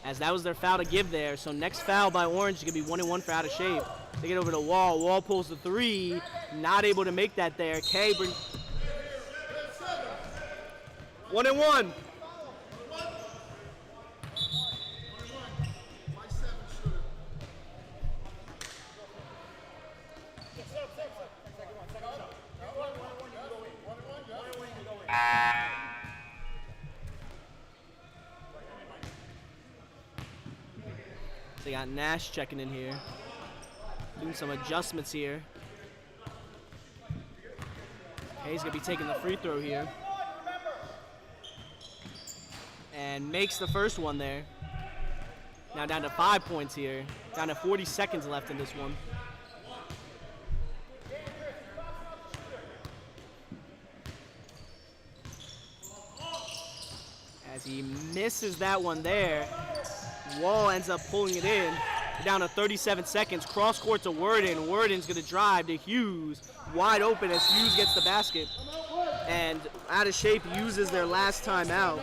As that was their foul to give there. So next foul by Orange is going to be 1-1 for Out of Shape. They get over to Wall. Wall pulls the 3. Not able to make that there. Kay brings 1-1. They got Nash checking in here. Doing some adjustments here. Hayes gonna be taking the free throw here. And makes the first one there. Now down to 5 points here. Down to 40 seconds left in this one. As he misses that one there, Wall ends up pulling it in. Down to 37 seconds. Cross court to Worden. Worden's going to drive to Hughes. Wide open as Hughes gets the basket. And Out of Shape uses their last timeout.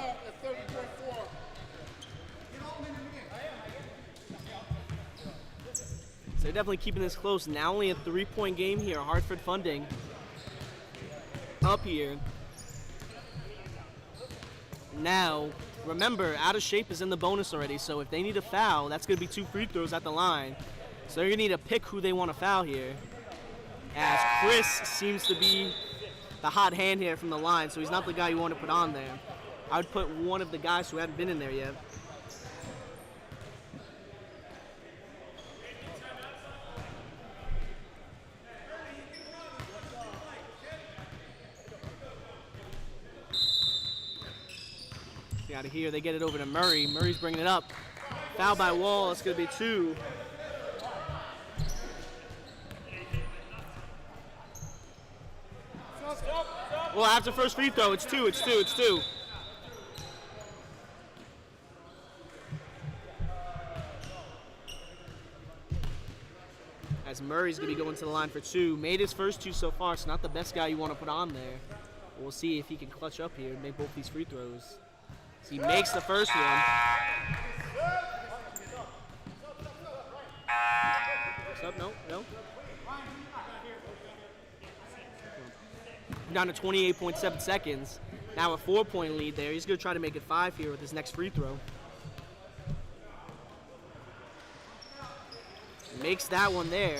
So they're definitely keeping this close. Now only a 3-point game here. Hartford Funding up here. Now, remember, Out of Shape is in the bonus already, so if they need a foul, that's going to be 2 free throws at the line. So they're going to need to pick who they want to foul here. As Chris seems to be the hot hand here from the line, so he's not the guy you want to put on there. I would put one of the guys who haven't been in there yet. Out of here, they get it over to Murray. Murray's bringing it up. Foul by Wall. It's going to be 2. Well, after first free throw, it's 2. It's 2. It's 2. As Murray's going to be going to the line for 2. Made his first 2 so far. It's not the best guy you want to put on there. We'll see if he can clutch up here and make both these free throws. He makes the first one. What's up? No. Down to 28.7 seconds. Now a 4-point lead there. He's going to try to make it 5 here with his next free throw. Makes that one there.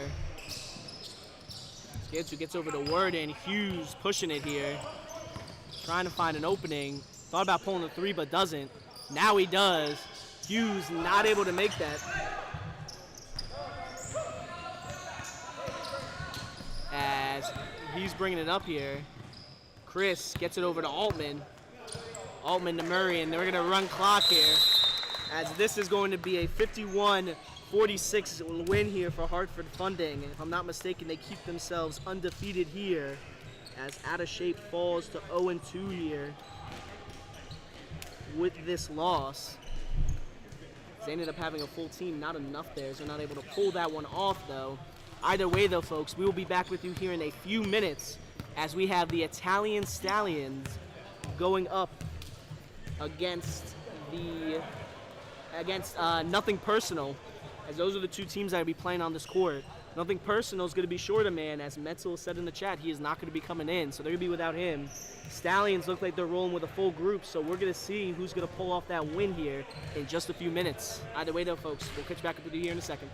Skidsu gets over to Worden. Hughes pushing it here. Trying to find an opening. Thought about pulling the 3, but doesn't. Now he does. Hughes not able to make that. As he's bringing it up here. Chris gets it over to Altman. Altman to Murray, and they're going to run clock here. as this is going to be a 51-46 win here for Hartford Funding. And if I'm not mistaken, they keep themselves undefeated here as Out of Shape falls to 0-2 here with this loss. They ended up having a full team, not enough there, so they're not able to pull that one off though. Either way though, folks, we will be back with you here in a few minutes as we have the Italian Stallions going up against Nothing Personal, as those are the two teams that will be playing on this court. Nothing Personal is going to be short a man, as Metzel said in the chat, he is not going to be coming in, so they're going to be without him. Stallions look like they're rolling with a full group, so we're going to see who's going to pull off that win here in just a few minutes. Either way though, folks, we'll catch back up with you here in a second.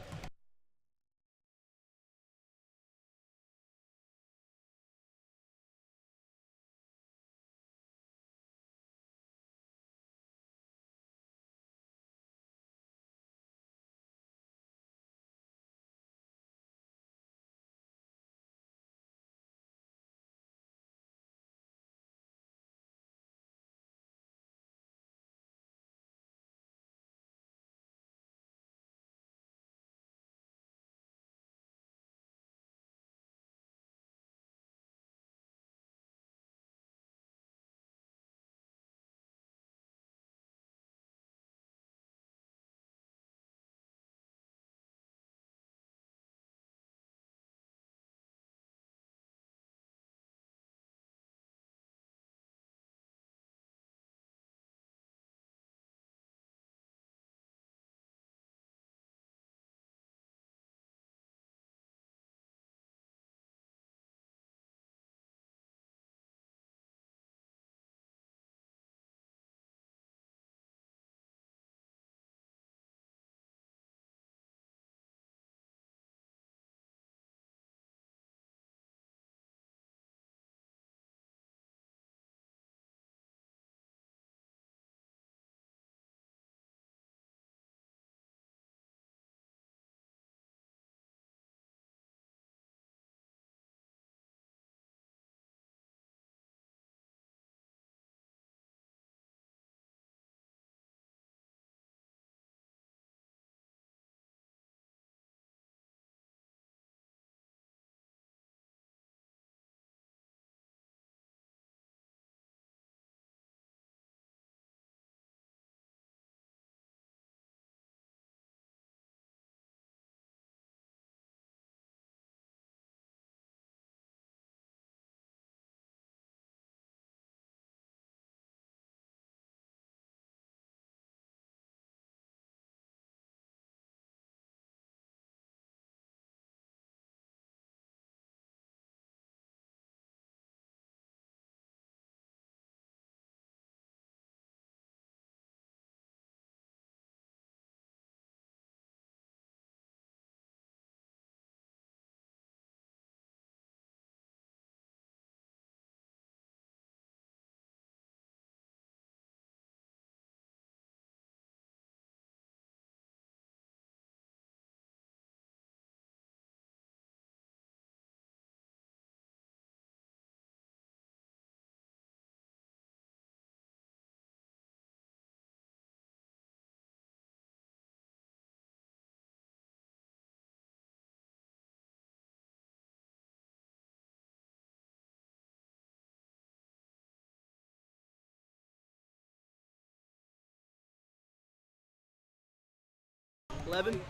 Eleven.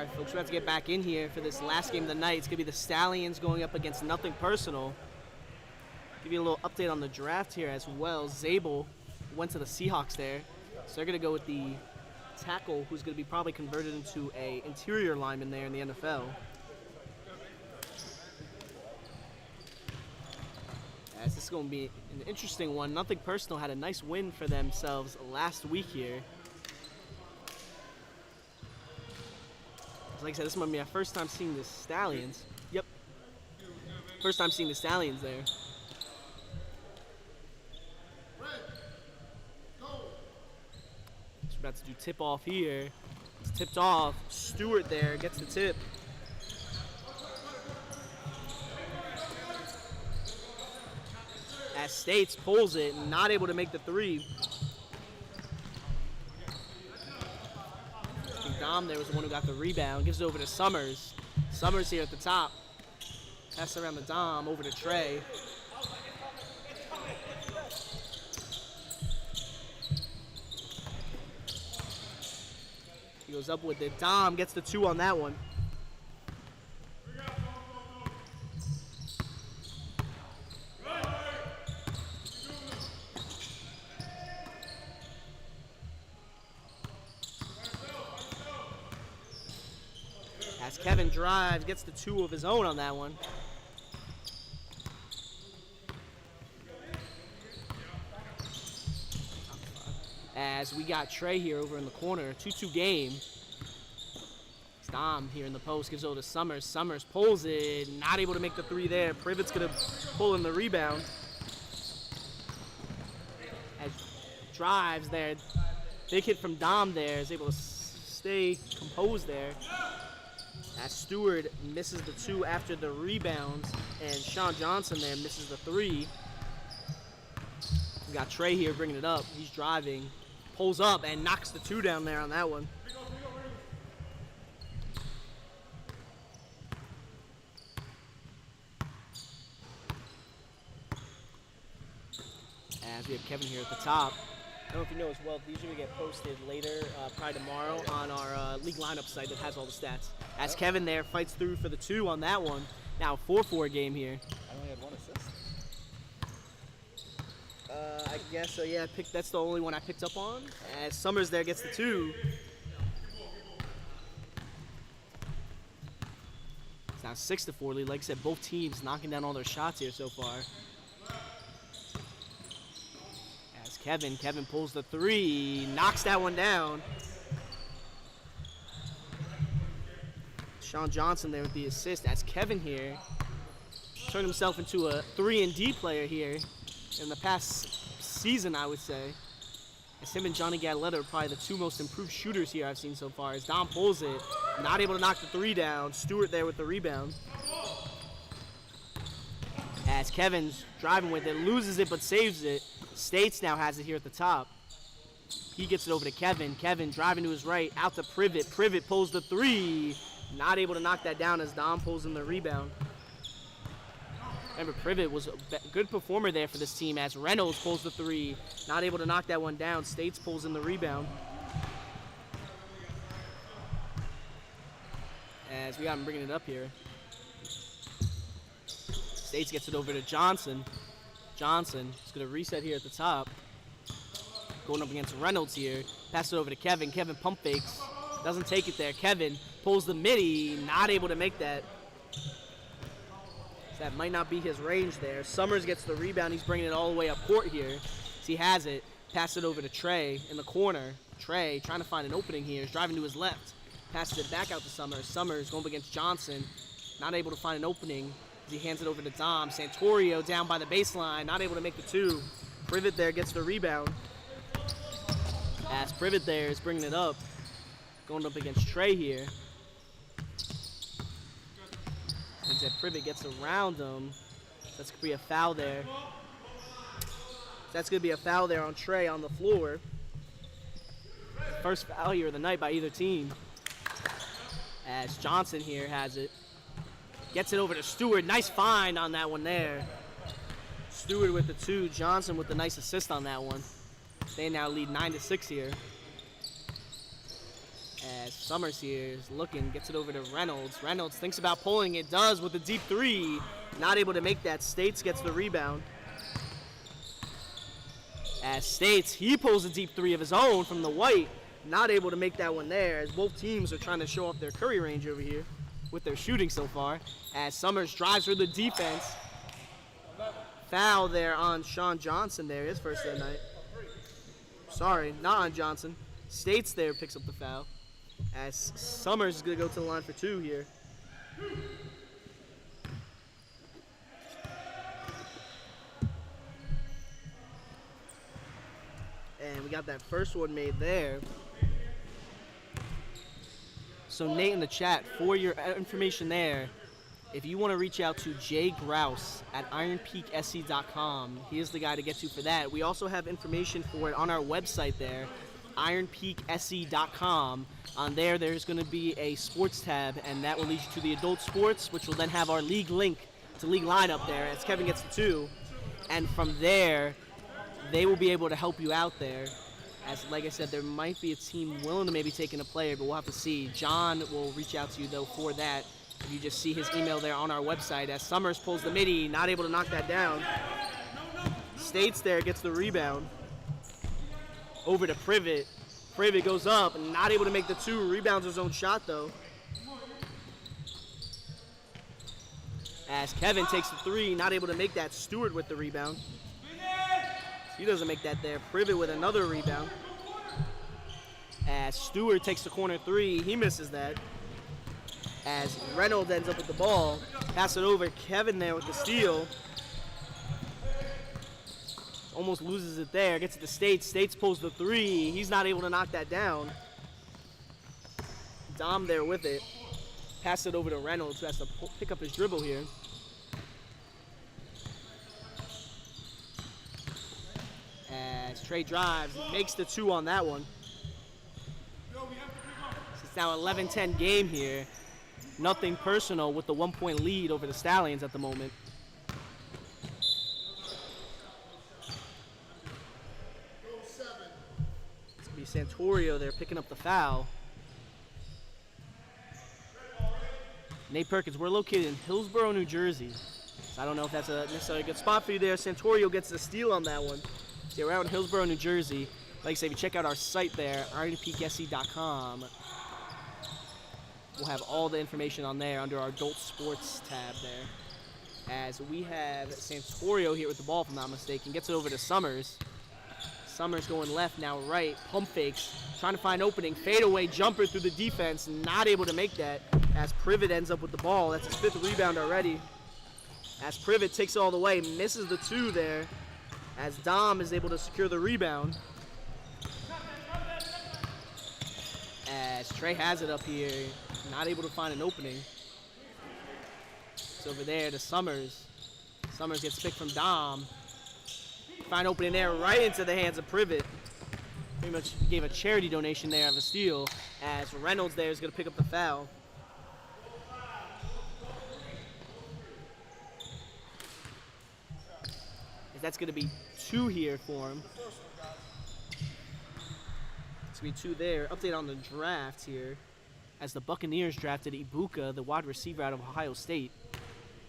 right, folks, we're about to get back in here for this last game of the night. It's going to be the Stallions going up against Nothing Personal. Give you a little update on the draft here as well. Zabel went to the Seahawks there. So they're going to go with the tackle who's going to be probably converted into a interior lineman there in the NFL. As this is going to be an interesting one. Nothing Personal had a nice win for themselves last week here. Like I said, this might be my first time seeing the Stallions. Yep. First time seeing the Stallions there. Just about to do tip off here. It's tipped off. Stewart there gets the tip. As States pulls it, not able to make the three. Dom there was the one who got the rebound. Gives it over to Summers. Summers here at the top. Pass around the Dom, over to Trey. He goes up with it. Dom gets the 2 on that one. As Kevin drives, gets the 2 of his own on that one. As we got Trey here over in the corner, 2-2 game. Dom here in the post, gives over to Summers. Summers pulls it, not able to make the 3 there. Privet's gonna pull in the rebound. As drives there, big hit from Dom there, is able to stay composed there. As Stewart misses the 2 after the rebound, and Sean Johnson there misses the 3. We got Trey here bringing it up. He's driving, pulls up, and knocks the 2 down there on that one. As we have Kevin here at the top. I don't know if you know as well, these usually get posted later, probably tomorrow, on our league lineup site that has all the stats. As Kevin there fights through for the 2 on that one. Now 4-4 game here. I only had 1 assist. I guess so, yeah, that's the only one I picked up on. As Summers there gets the 2. It's now 6-4 lead. Like I said, both teams knocking down all their shots here so far. Kevin pulls the 3, knocks that one down. Sean Johnson there with the assist. As Kevin here turned himself into a 3-and-D player here in the past season, I would say. As him and Johnny Galetta are probably the 2 most improved shooters here I've seen so far. As Dom pulls it, not able to knock the 3 down. Stewart there with the rebound. As Kevin's driving with it, loses it but saves it. States now has it here at the top. He gets it over to Kevin. Kevin driving to his right, out to Privet. Privet pulls the 3. Not able to knock that down as Dom pulls in the rebound. Remember, Privet was a good performer there for this team as Reynolds pulls the 3. Not able to knock that one down. States pulls in the rebound. As we got him bringing it up here. States gets it over to Johnson. Johnson is going to reset here at the top. Going up against Reynolds here. Pass it over to Kevin. Kevin pump fakes. Doesn't take it there. Kevin pulls the midi. Not able to make that. So that might not be his range there. Summers gets the rebound. He's bringing it all the way up court here. So he has it. Pass it over to Trey in the corner. Trey trying to find an opening here. He's driving to his left. Passes it back out to Summers. Summers going up against Johnson. Not able to find an opening. He hands it over to Dom. Santorio down by the baseline, not able to make the 2. Privet there gets the rebound. As Privet there is bringing it up. Going up against Trey here. As that Privet gets around him. That's going to be a foul there. That's going to be a foul there on Trey on the floor. First foul here of the night by either team. As Johnson here has it. Gets it over to Stewart. Nice find on that one there. Stewart with the 2. Johnson with the nice assist on that one. They now lead 9-6 here. As Summers here is looking, gets it over to Reynolds. Reynolds thinks about pulling, it does with a deep three. Not able to make that. States gets the rebound. As States, he pulls a deep three of his own from the white. Not able to make that one there, as both teams are trying to show off their Curry range over here with their shooting so far. As Summers drives through the defense. Foul there on Sean Johnson there, his first of the night. Sorry, not on Johnson. States there picks up the foul. As Summers is going to go to the line for two here. And we got that first one made there. So Nate in the chat, for your information there, if you want to reach out to Jay Grouse at ironpeaksc.com, he is the guy to get to for that. We also have information for it on our website there, ironpeaksc.com. On there, there's going to be a sports tab, and that will lead you to the adult sports, which will then have our league link to league lineup there as Kevin gets the two. And from there, they will be able to help you out there. As, like I said, there might be a team willing to maybe take in a player, but we'll have to see. John will reach out to you, though, for that. You just see his email there on our website. As Summers pulls the midi, not able to knock that down. States there, gets the rebound. Over to Privet. Privet goes up, not able to make the two. Rebounds his own shot, though. As Kevin takes the three, not able to make that. Stewart with the rebound. He doesn't make that there. Privet with another rebound. As Stewart takes the corner three, he misses that. As Reynolds ends up with the ball. Pass it over. Kevin there with the steal. Almost loses it there. Gets it to States. States pulls the three. He's not able to knock that down. Dom there with it. Pass it over to Reynolds, who has to pick up his dribble here. As Trey drives, makes the two on that one. It's now 11-10 game here. Nothing personal with the 1-point lead over the Stallions at the moment. It's going to be Santorio there picking up the foul. Nate Perkins, we're located in Hillsborough, New Jersey. So I don't know if that's necessarily a good spot for you there. Santorio gets the steal on that one. So we're out in Hillsborough, New Jersey. Like I say, if you check out our site there, ironpeaksc.com, we'll have all the information on there under our adult sports tab there. As we have Santorio here with the ball, if I'm not mistaken, gets it over to Summers. Summers going left, now right, pump fakes, trying to find opening, fadeaway jumper through the defense, not able to make that. As Privet ends up with the ball, that's his fifth rebound already. As Privet takes it all the way, misses the two there. As Dom is able to secure the rebound. As Trey has it up here, not able to find an opening. It's over there to Summers. Summers gets picked from Dom. Find opening there right into the hands of Privet. Pretty much gave a charity donation there of a steal. As Reynolds there is going to pick up the foul. That's going to be two here for him. It's going to be two there. Update on the draft here. As the Buccaneers drafted Ibuka, the wide receiver out of Ohio State.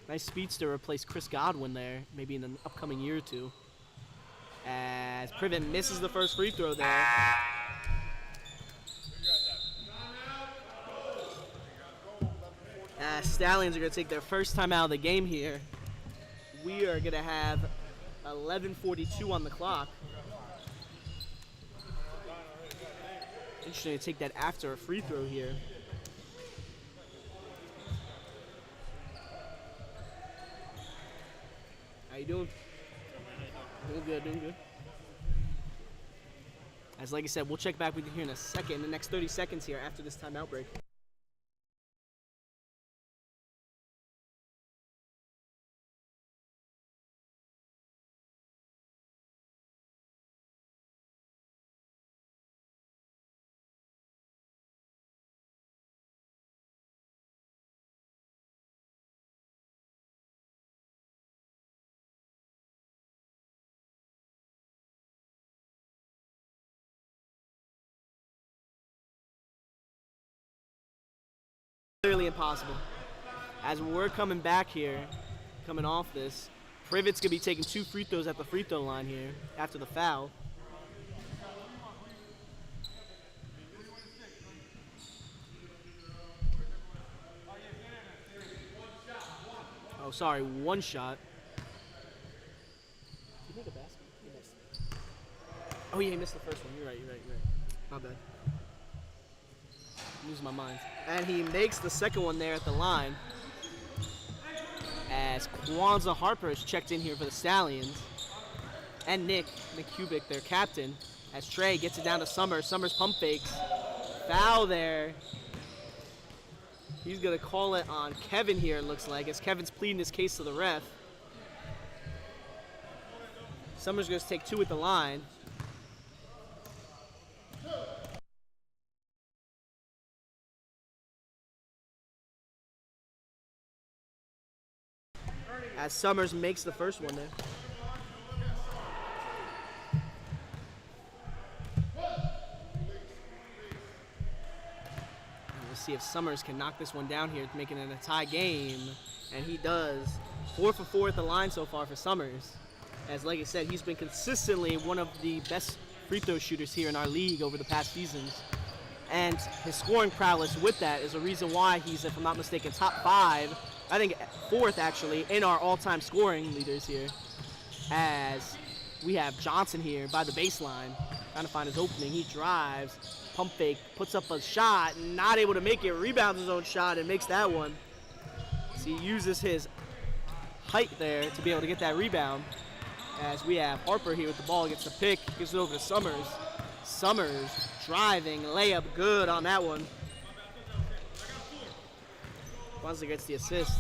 Nice speedster to replace Chris Godwin there, maybe in an upcoming year or two. As Privet misses the first free throw there. Stallions are going to take their first time out of the game here. We are going to have 11:42 on the clock. Interesting to take that after a free throw here. How you doing? Doing good, doing good. As like I said, we'll check back with you here in a second, in the next 30 seconds here after this timeout break. impossible. As we're coming back here, coming off this, Privet's going to be taking 2 free throws at the free throw line here after the foul. Oh, sorry, 1 shot. Did he make a basket? He missed it. Oh, yeah, he missed the first one. You're right. My bad. I'm losing my mind. And he makes the second one there at the line. As Kwanzaa Harper is checked in here for the Stallions. And Nick Kubik, their captain. As Trey gets it down to Summers. Summers pump fakes. Foul there. He's going to call it on Kevin here, it looks like, as Kevin's pleading his case to the ref. Summers going to take 2 at the line. As Summers makes the first one there. See if Summers can knock this one down here, making it a tie game, and he does. 4 for 4 at the line so far for Summers. As like I said, he's been consistently one of the best free throw shooters here in our league over the past seasons. And his scoring prowess with that is a reason why he's, if I'm not mistaken, top 5, I think 4th actually, in our all-time scoring leaders here. As we have Johnson here by the baseline, trying to find his opening. He drives. Pump fake, puts up a shot, not able to make it, rebounds his own shot and makes that one. So he uses his height there to be able to get that rebound. As we have Harper here with the ball, gets the pick, gives it over to Summers. Summers driving, layup good on that one. Kwanzaa gets the assist.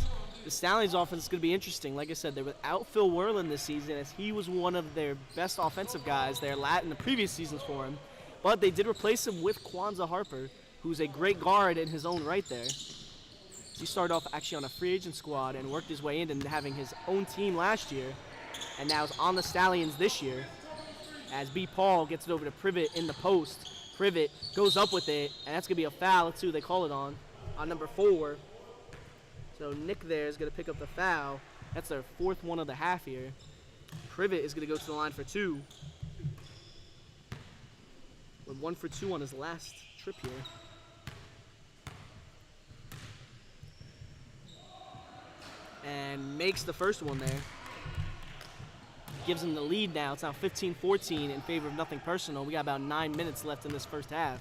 The Stallions offense is going to be interesting. Like I said, they're without Phil Werlin this season, as he was one of their best offensive guys there in the previous seasons for him. But they did replace him with Kwanzaa Harper, who's a great guard in his own right there. He started off actually on a free agent squad and worked his way into having his own team last year, and now is on the Stallions this year. As B. Paul gets it over to Privet in the post. Privet goes up with it, and that's going to be a foul too. They call it on number 4. So Nick there is going to pick up the foul. That's their 4th one of the half here. Privet is going to go to the line for 2. With 1 for 2 on his last trip here. And makes the first one there. Gives him the lead now. It's now 15-14 in favor of Nothing Personal. We got about 9 minutes left in this first half.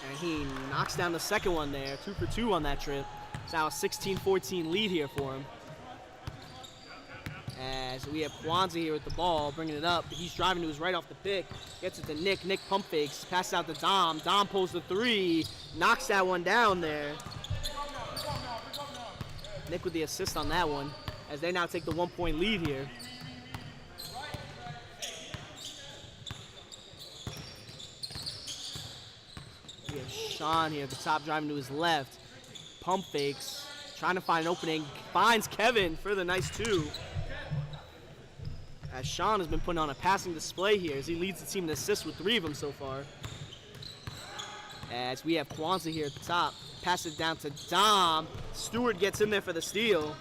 And he knocks down the second one there. 2 for 2 on that trip. It's now a 16-14 lead here for him. As we have Kwanzaa here with the ball, bringing it up. He's driving to his right off the pick. Gets it to Nick. Nick pump fakes. Passes out to Dom. Dom pulls the 3. Knocks that one down there. Nick with the assist on that one, as they now take the 1-point lead here. We have Sean here at the top, driving to his left. Pump fakes. Trying to find an opening. Finds Kevin for the nice 2. As Sean has been putting on a passing display here as he leads the team in assists with 3 of them so far. As we have Kwanzaa here at the top. Pass it down to Dom. Stewart gets in there for the steal.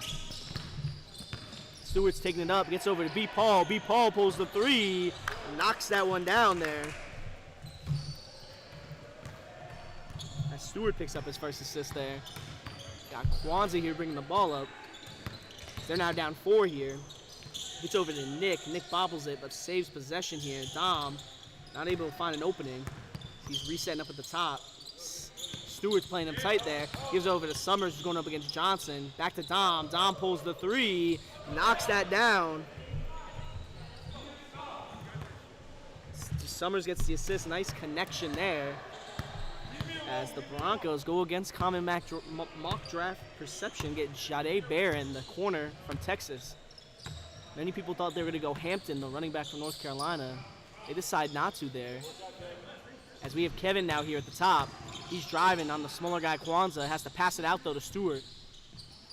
Stewart's taking it up. Gets over to B. Paul. B. Paul pulls the 3. Knocks that one down there. As Stewart picks up his first assist there. Got Kwanzaa here bringing the ball up. They're now down 4 here. Gets over to Nick. Nick bobbles it, but saves possession here. Dom, not able to find an opening. He's resetting up at the top. Stewart's playing him tight there. Gives over to Summers, who's going up against Johnson. Back to Dom. Dom pulls the 3. Knocks that down. Summers gets the assist. Nice connection there. As the Broncos go against common mock draft perception, get Jade Bear in the corner from Texas. Many people thought they were going to go Hampton, the running back from North Carolina. They decide not to there. As we have Kevin now here at the top. He's driving on the smaller guy, Kwanzaa. Has to pass it out, though, to Stewart.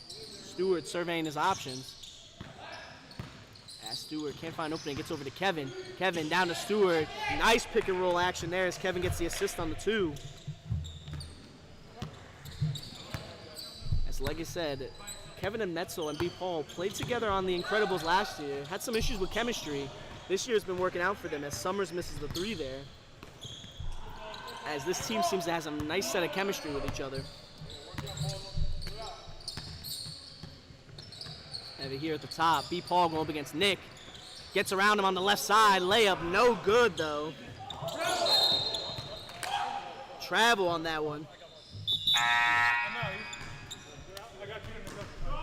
Stewart surveying his options. As Stewart can't find opening, gets over to Kevin. Kevin down to Stewart. Nice pick and roll action there as Kevin gets the assist on the 2. As like I said, Kevin and Metzel and B. Paul played together on The Incredibles last year. Had some issues with chemistry. This year has been working out for them as Summers misses the 3 there. As this team seems to have a nice set of chemistry with each other. Over here at the top, B. Paul going up against Nick. Gets around him on the left side. Layup, no good though. Travel on that one.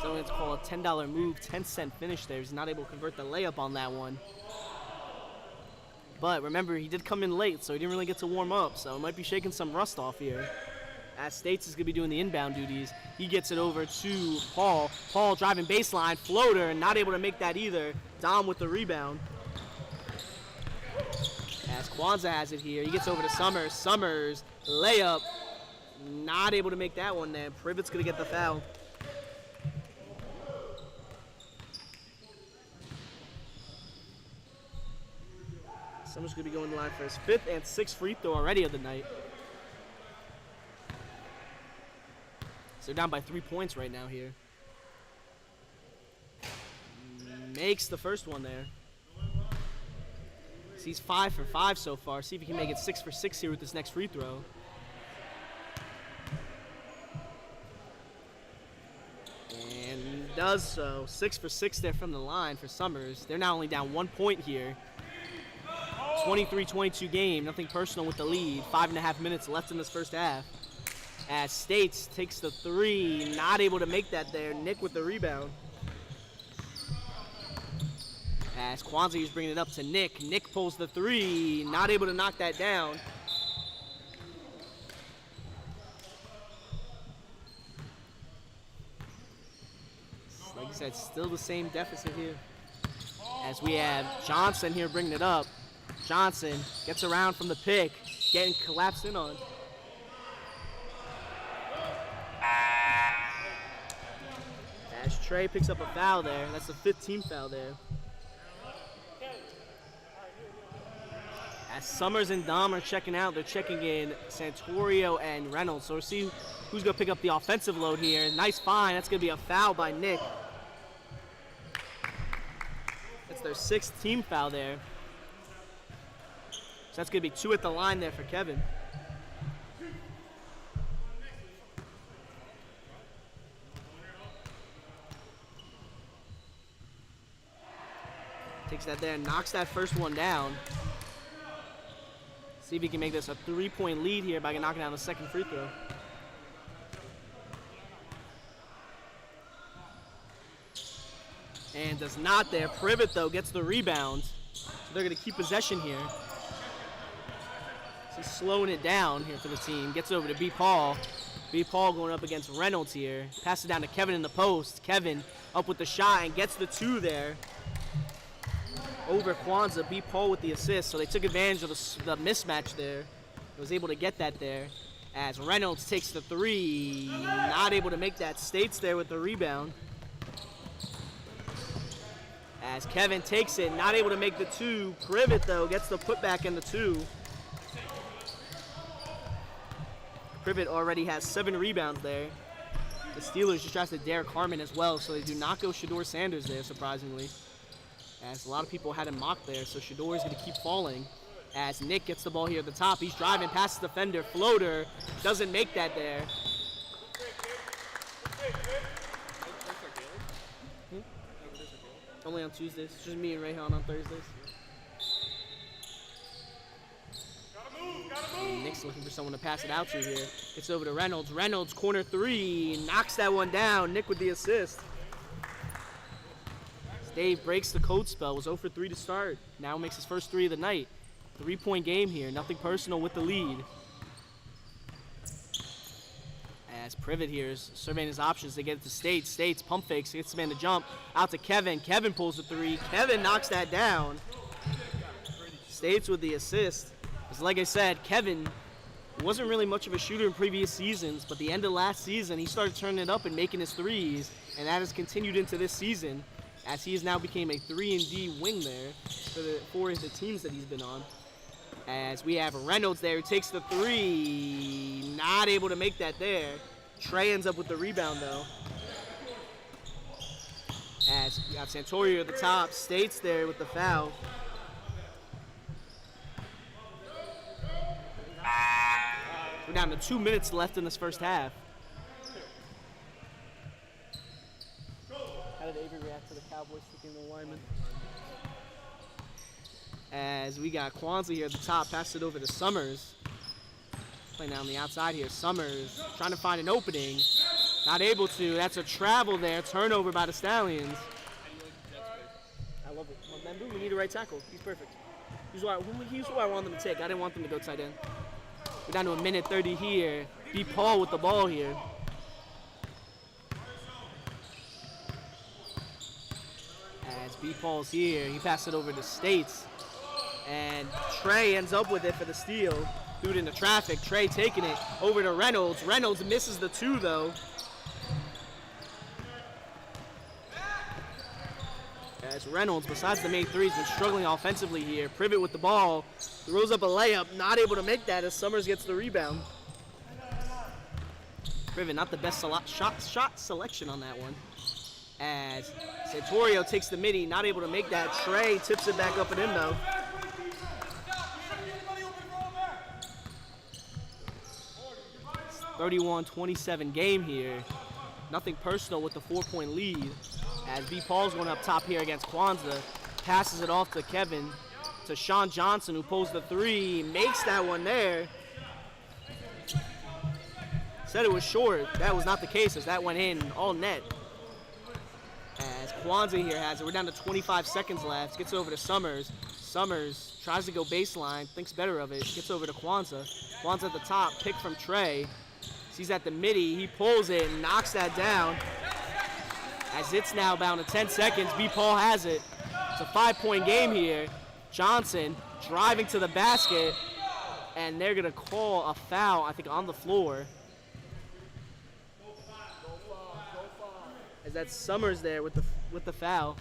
So it's called a $10 move, 10-cent finish there. He's not able to convert the layup on that one. But remember, he did come in late, so he didn't really get to warm up. So it might be shaking some rust off here. As States is going to be doing the inbound duties. He gets it over to Paul. Paul driving baseline, floater, and not able to make that either. Dom with the rebound. As Kwanzaa has it here. He gets over to Summers. Summers, layup. Not able to make that one there. Privet's going to get the foul. Summers going to be going to the line for his 5th and 6th free throw already of the night. So they're down by 3 points right now here. Makes the first one there. So he's 5 for 5 so far. See if he can make it 6 for 6 here with this next free throw. And does so. 6 for 6 there from the line for Summers. They're now only down 1 point here. 23-22 game, nothing personal with the lead. 5.5 minutes left in this first half. As States takes the 3, not able to make that there. Nick with the rebound. As Kwanzaa is bringing it up to Nick. Nick pulls the 3, not able to knock that down. Like I said, still the same deficit here. As we have Johnson here bringing it up. Johnson gets around from the pick, getting collapsed in on. As Trey picks up a foul there. That's the 15th foul there. As Summers and Dom are checking out, they're checking in Santorio and Reynolds. So we'll see who's going to pick up the offensive load here. Nice find. That's going to be a foul by Nick. That's their 6th team foul there. So that's going to be 2 at the line there for Kevin. Takes that there and knocks that first one down. See if he can make this a 3-point lead here by knocking down the second free throw. And does not there. Privet, though, gets the rebound. So they're going to keep possession here. So he's slowing it down here for the team. Gets it over to B. Paul. B. Paul going up against Reynolds here. Passes it down to Kevin in the post. Kevin up with the shot and gets the 2 there. Over Kwanzaa. B. Paul with the assist. So they took advantage of the mismatch there. Was able to get that there. As Reynolds takes the 3. Not able to make that. States there with the rebound. As Kevin takes it, not able to make the 2. Privet, though, gets the putback in the 2. Privet already has 7 rebounds there. The Steelers just drafted Derek Harmon as well, so they do not go Shedeur Sanders there, surprisingly. As a lot of people had him mocked there, so Shedeur is going to keep falling. As Nick gets the ball here at the top, he's driving past the defender, floater, doesn't make that there. Only on Tuesdays. It's just me and Rayhan on Thursdays. And Nick's looking for someone to pass it out to here. It's over to Reynolds. Reynolds, corner 3. Knocks that one down. Nick with the assist. Dave breaks the code spell. Was 0 for 3 to start. Now makes his first 3 of the night. 3-point game here. Nothing personal with the lead. As Privet here is surveying his options, they get it to States. States pump fakes, gets the man to jump. Out to Kevin. Kevin pulls the 3. Kevin knocks that down. States with the assist. Because like I said, Kevin wasn't really much of a shooter in previous seasons, but the end of last season, he started turning it up and making his 3s, and that has continued into this season. as he has now became a 3-and-D wing there for the teams that he's been on. As we have Reynolds there who takes the three, not able to make that there. Trey ends up with the rebound though. As we got Santorio at the top, States there with the foul. We're down to 2 minutes left in this first half. How did Avery react to the Cowboys taking the lineman? As we got Kwanzaa here at the top, pass it over to Summers. Playing down the outside here. Summers trying to find an opening. Not able to. That's a travel there. Turnover by the Stallions. I love it. Remember, we need a right tackle. He's perfect. He's who I want them to take. I didn't want them to go tight end. We're down to a minute 30 here. B. Paul with the ball here. As B. Paul's here, he passed it over to States. And Trey ends up with it for the steal. Threw it into traffic. Trey taking it over to Reynolds. Reynolds misses the two, though. As Reynolds, besides the made threes, been struggling offensively here. Privet with the ball. Throws up a layup. Not able to make that as Summers gets the rebound. Privet, not the best shot selection on that one. As Santorio takes the midi. Not able to make that. Trey tips it back up and in, though. 31-27 game here. Nothing personal with the 4-point lead. As B. Paul's going up top here against Kwanzaa. Passes it off to Kevin. To Sean Johnson, who pulls the three. Makes that one there. Said it was short. That was not the case as that went in all net. As Kwanzaa here has it. We're down to 25 seconds left. Gets over to Summers. Summers tries to go baseline. Thinks better of it. Gets over to Kwanzaa. Kwanzaa at the top. Pick from Trey. He's at the midi. He pulls it and knocks that down. As it's now down to 10 seconds, B. Paul has it. It's a 5-point game here. Johnson driving to the basket, and they're gonna call a foul, I think, on the floor. As that's Summers there with the foul.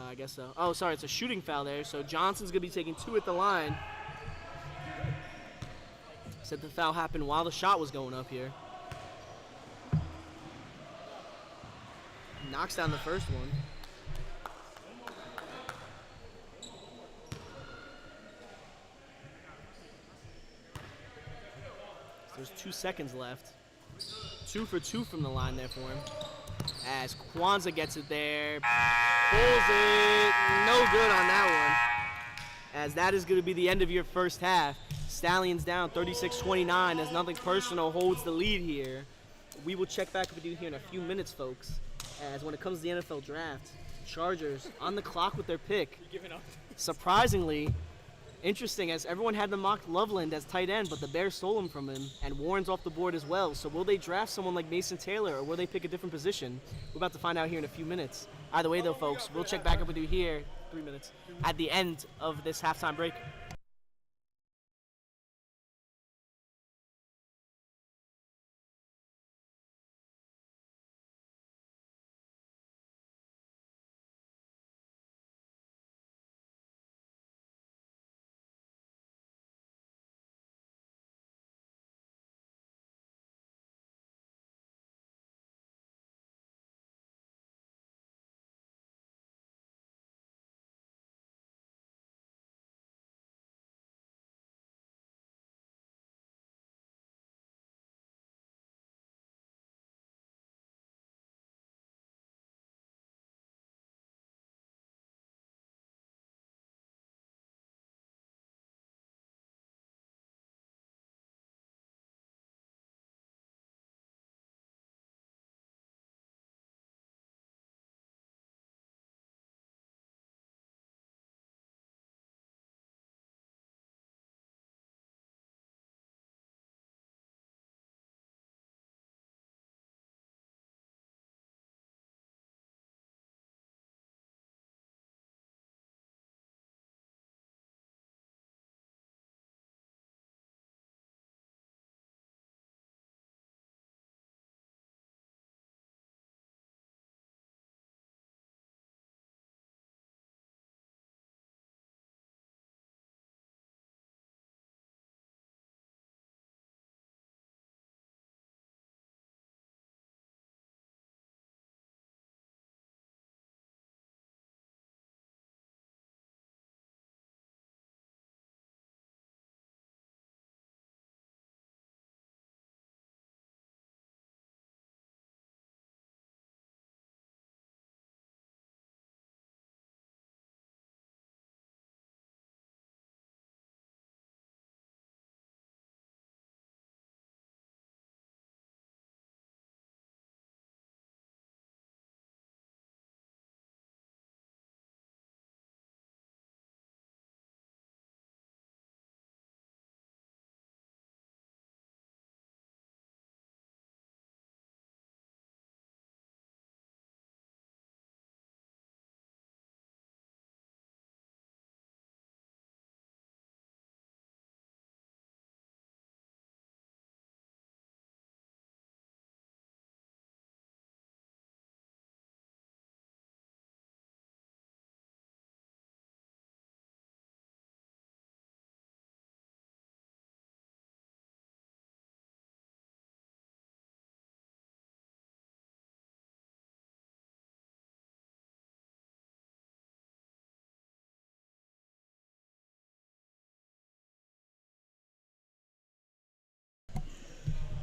I guess so. Oh, sorry, it's a shooting foul there. So Johnson's gonna be taking 2 at the line. Said the foul happened while the shot was going up here. Knocks down the first one. There's 2 seconds left. 2 for 2 from the line there for him. As Kwanzaa gets it there. Pulls it. No good on that one. As that is going to be the end of your first half. Stallions down 36-29 as Nothing Personal holds the lead here. We will check back with you here in a few minutes, folks. As when it comes to the NFL draft, Chargers on the clock with their pick. Surprisingly, interesting as everyone had them mocked Loveland as tight end, but the Bears stole him from him, and Warren's off the board as well. So will they draft someone like Mason Taylor, or will they pick a different position? We're about to find out here in a few minutes. Either way, though, folks, we'll check back up with you here 3 minutes at the end of this halftime break.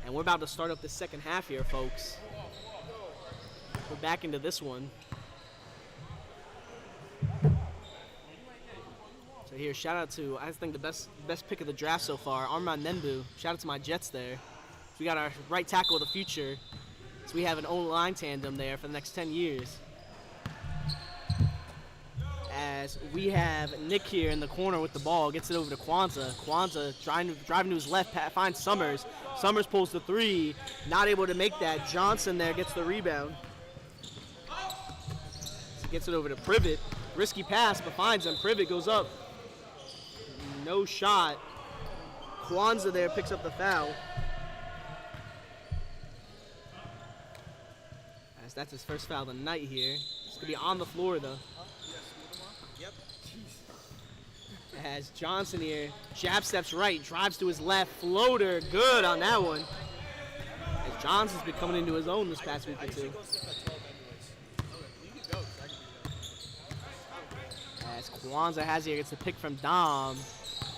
And we're about to start up the second half here, folks. We're back into this one. So here, shout out to, I think, the best pick of the draft so far, Armand Nenbu. Shout out to my Jets there. We got our right tackle of the future. So we have an O-line tandem there for the next 10 years. As we have Nick here in the corner with the ball, gets it over to Kwanzaa. Kwanzaa driving to his left, finds Summers. Summers pulls the 3, not able to make that. Johnson there gets the rebound. So gets it over to Privet. Risky pass, but finds him. Privet goes up. No shot. Kwanzaa there picks up the foul. As that's his first foul of the night here. It's going to be on the floor, though. As Johnson here, jab steps right, drives to his left, floater, good on that one. As Johnson's been coming into his own this past week or two. As Kwanzaa has here, gets the pick from Dom.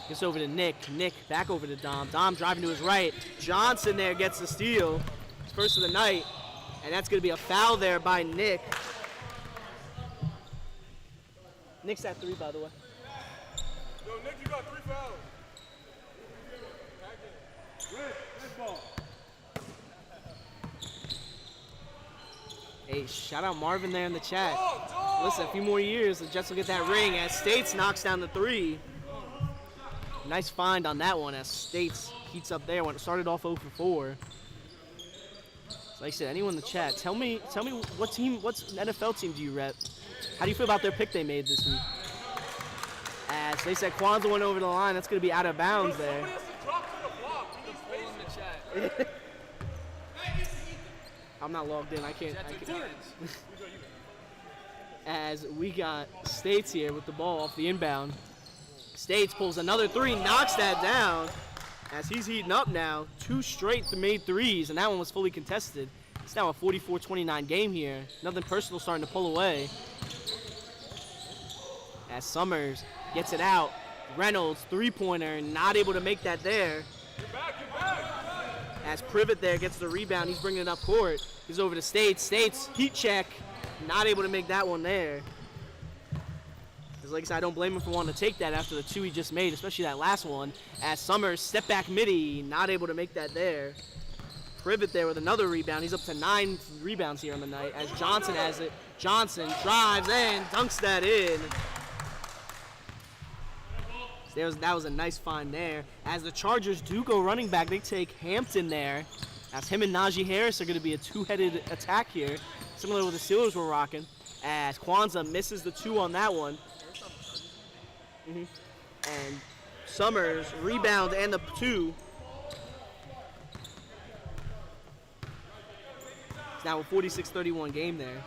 Gets over to Nick. Nick back over to Dom. Dom driving to his right. Johnson there gets the steal. His first of the night. And that's going to be a foul there by Nick. Nick's at 3, by the way. Yo, Nick, you got 3 fouls. Good ball. Hey, shout out Marvin there in the chat. Listen, a few more years, the Jets will get that ring as States knocks down the 3. Nice find on that one as States heats up there when it started off 0 for 4. So like I said, anyone in the chat, tell me what NFL team do you rep? How do you feel about their pick they made this week? As they said Kwanzaa went over the line, that's going to be out of bounds there. I'm not logged in. I can't. As we got States here with the ball off the inbound. States pulls another 3, knocks that down. As he's heating up now, 2 straight made 3s, and that one was fully contested. It's now a 44-29 game here. Nothing personal starting to pull away. As Summers gets it out. Reynolds, 3-pointer, not able to make that there. Get back. As Privet there gets the rebound, he's bringing it up court. He's over to States. States, heat check, not able to make that one there. Because like I said, I don't blame him for wanting to take that after the 2 he just made, especially that last one. As Summers, step back midi, not able to make that there. Privet there with another rebound. He's up to 9 rebounds here on the night. As Johnson has it. Johnson drives and dunks that in. That was a nice find there. As the Chargers do go running back, they take Hampton there. As him and Najee Harris are going to be a 2-headed attack here, similar to what the Steelers were rocking. As Kwanzaa misses the 2 on that one. And Summers rebound and the 2. It's now a 46-31 game there.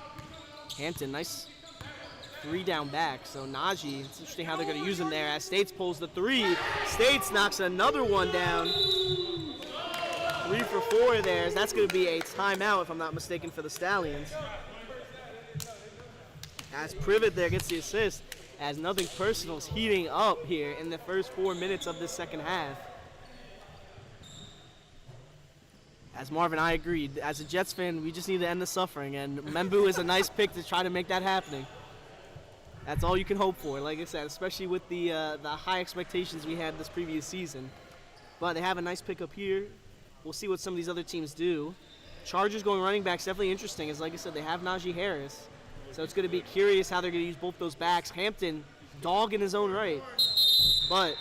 Hampton, nice 3 down back. So Najee, it's interesting how they're going to use him there as States pulls the 3. States knocks another one down. 3 for 4 there. That's going to be a timeout, if I'm not mistaken, for the Stallions. As Privet there gets the assist, as nothing personal is heating up here in the first 4 minutes of this second half. As Marvin, I agreed. As a Jets fan, we just need to end the suffering, and Membu is a nice pick to try to make that happening. That's all you can hope for, like I said, especially with the high expectations we had this previous season. But they have a nice pickup here. We'll see what some of these other teams do. Chargers going running backs, definitely interesting, as like I said, they have Najee Harris. So it's going to be curious how they're going to use both those backs. Hampton, dog in his own right. But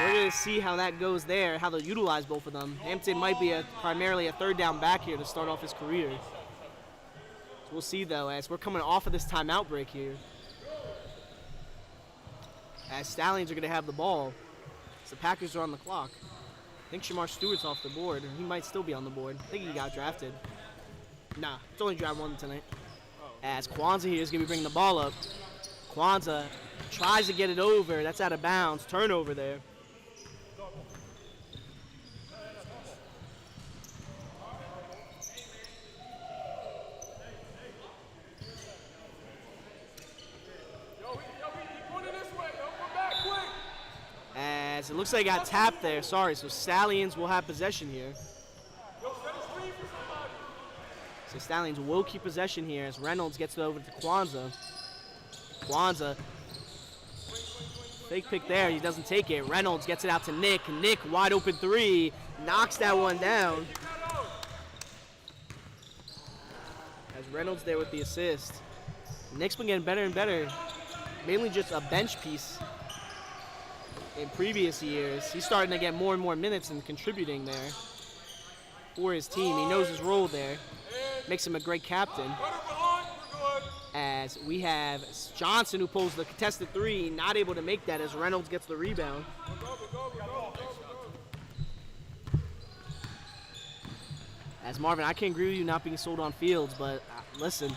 we're going to see how that goes there, how they'll utilize both of them. Hampton might be primarily a 3rd down back here to start off his career. So we'll see, though, as we're coming off of this timeout break here. As Stallions are going to have the ball. So the Packers are on the clock. I think Shamar Stewart's off the board. He might still be on the board. I think he got drafted. Nah, it's only draft 1 tonight. As Kwanzaa here is going to be bringing the ball up. Kwanzaa tries to get it over. That's out of bounds. Turnover there. As it looks like I got tapped there. Sorry, so Stallions will have possession here. So Stallions will keep possession here as Reynolds gets it over to Kwanzaa. Kwanzaa, fake pick there, he doesn't take it. Reynolds gets it out to Nick. Nick, wide open three, knocks that one down. As Reynolds there with the assist. Nick's been getting better and better. Mainly just a bench piece in previous years. He's starting to get more and more minutes and contributing there for his team. He knows his role there. Makes him a great captain. As we have Johnson who pulls the contested three, not able to make that as Reynolds gets the rebound. As Marvin, I can't agree with you not being sold on Fields, but listen,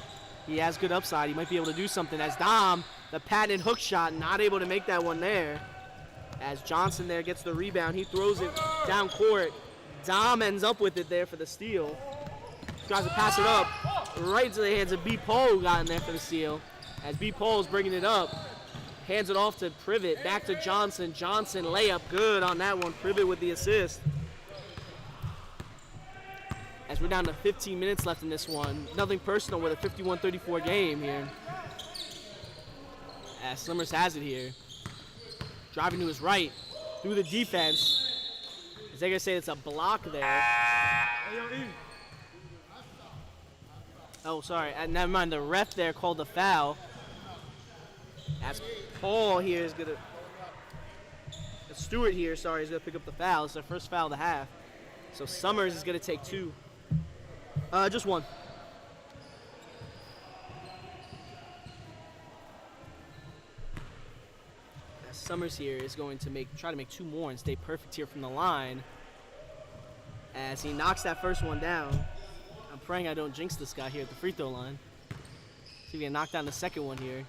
he has good upside. He might be able to do something. As Dom, the patented hook shot, not able to make that one there. As Johnson there gets the rebound, he throws it down court. Dom ends up with it there for the steal. Tries to pass it up right into the hands of B. Paul, who got in there for the steal. As B. Paul is bringing it up, hands it off to Privet, back to Johnson. Johnson layup good on that one. Privet with the assist. As we're down to 15 minutes left in this one. Nothing personal with a 51-34 game here. As Summers has it here. Driving to his right through the defense. Is they gonna say it's a block there? Oh, sorry. Never mind. The ref there called the foul. As Paul here is gonna. Stewart here, sorry, is gonna pick up the foul. It's their first foul of the half. So Summers is gonna take two. Just one. Summers here is going to try to make two more and stay perfect here from the line. As he knocks that first one down. I'm praying I don't jinx this guy here at the free throw line. See if he can knock down the second one here.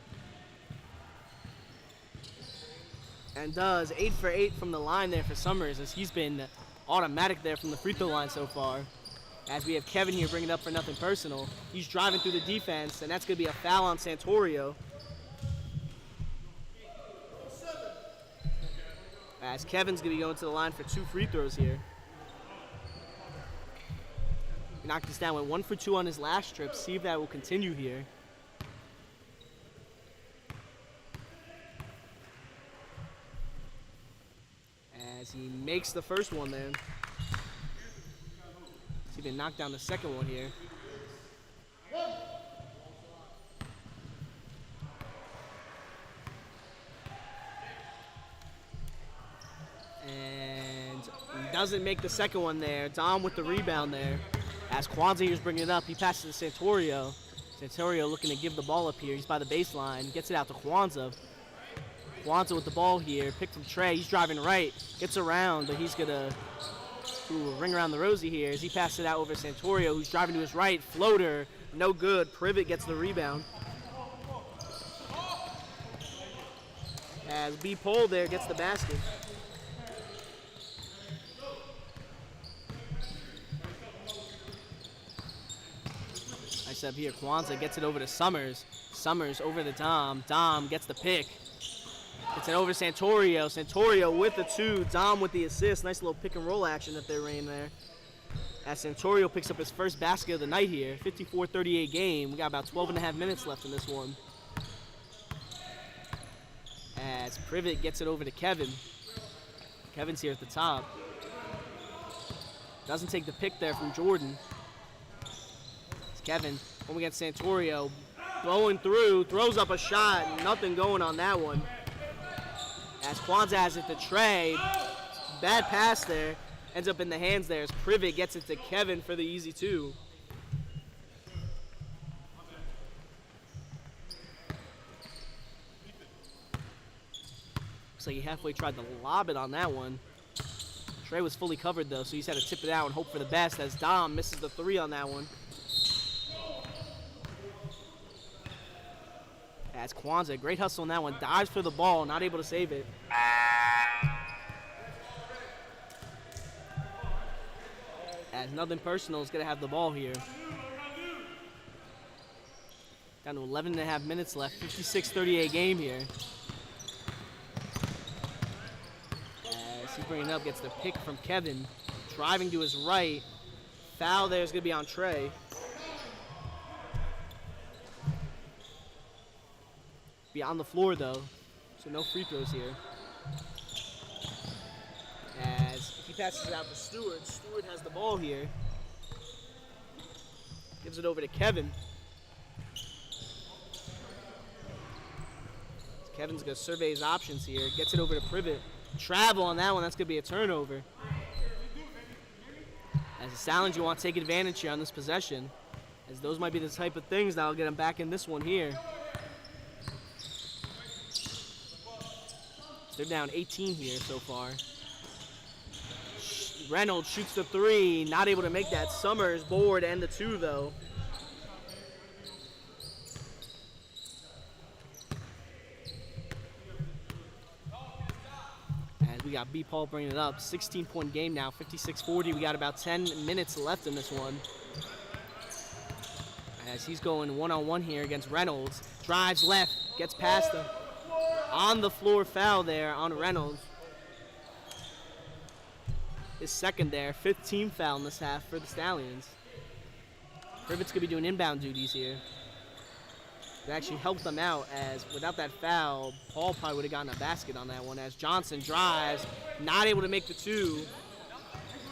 And does 8 for 8 from the line there for Summers, as he's been automatic there from the free throw line so far. As we have Kevin here bringing it up for nothing personal. He's driving through the defense, and that's going to be a foul on Santorio. As Kevin's going to be going to the line for 2 free throws here. He knocked this down with 1 for 2 on his last trip. See if that will continue here. As he makes the first one there. See if he can knock down the second one here. And he doesn't make the second one there. Dom with the rebound there. As Kwanzaa here's bringing it up, he passes to Santorio. Santorio looking to give the ball up here. He's by the baseline, gets it out to Kwanzaa. Kwanzaa with the ball here, picked from Trey. He's driving right, gets around, but he's gonna ring around the rosy here as he passes it out over Santorio, who's driving to his right. Floater, no good. Privet gets the rebound. As B. Pole there gets the basket. Nice up here. Kwanzaa gets it over to Summers. Summers over to Dom. Dom gets the pick. It's an over Santorio. Santorio with the 2. Dom with the assist. Nice little pick and roll action that they ran there. As Santorio picks up his first basket of the night here. 54-38 game. We got about 12.5 minutes left in this one. As Privet gets it over to Kevin. Kevin's here at the top. Doesn't take the pick there from Jordan. It's Kevin home against Santorio. Blowing through. Throws up a shot. Nothing going on that one. As Kwanzaa has it to Trey. Bad pass there. Ends up in the hands there as Privet gets it to Kevin for the easy 2. Looks like he halfway tried to lob it on that one. Trey was fully covered though, so he's had to tip it out and hope for the best as Dom misses the 3 on that one. As Kwanzaa, great hustle on that one. Dives for the ball, not able to save it. As nothing personal is going to have the ball here. Down to 11.5 minutes left. 56-38 game here. As he's bringing it up, gets the pick from Kevin. Driving to his right. Foul there is going to be on Trey. on the floor, though, so no free throws here. As he passes it out to Stewart. Stewart has the ball here. Gives it over to Kevin. Kevin's going to survey his options here. Gets it over to Privet. Travel on that one. That's going to be a turnover. As the Stallions, you want to take advantage here on this possession, as those might be the type of things that will get them back in this one here. They're down 18 here so far. Reynolds shoots the three, not able to make that. Summers board and the two, though. As we got B. Paul bringing it up. 16-point game now, 56-40. We got about 10 minutes left in this one. As he's going one-on-one here against Reynolds. Drives left, gets past him. On the floor foul there on Reynolds. His second there, 5th team foul in this half for the Stallions. Privet's going to be doing inbound duties here. It actually helped them out, as without that foul, Paul probably would have gotten a basket on that one, as Johnson drives, not able to make the two.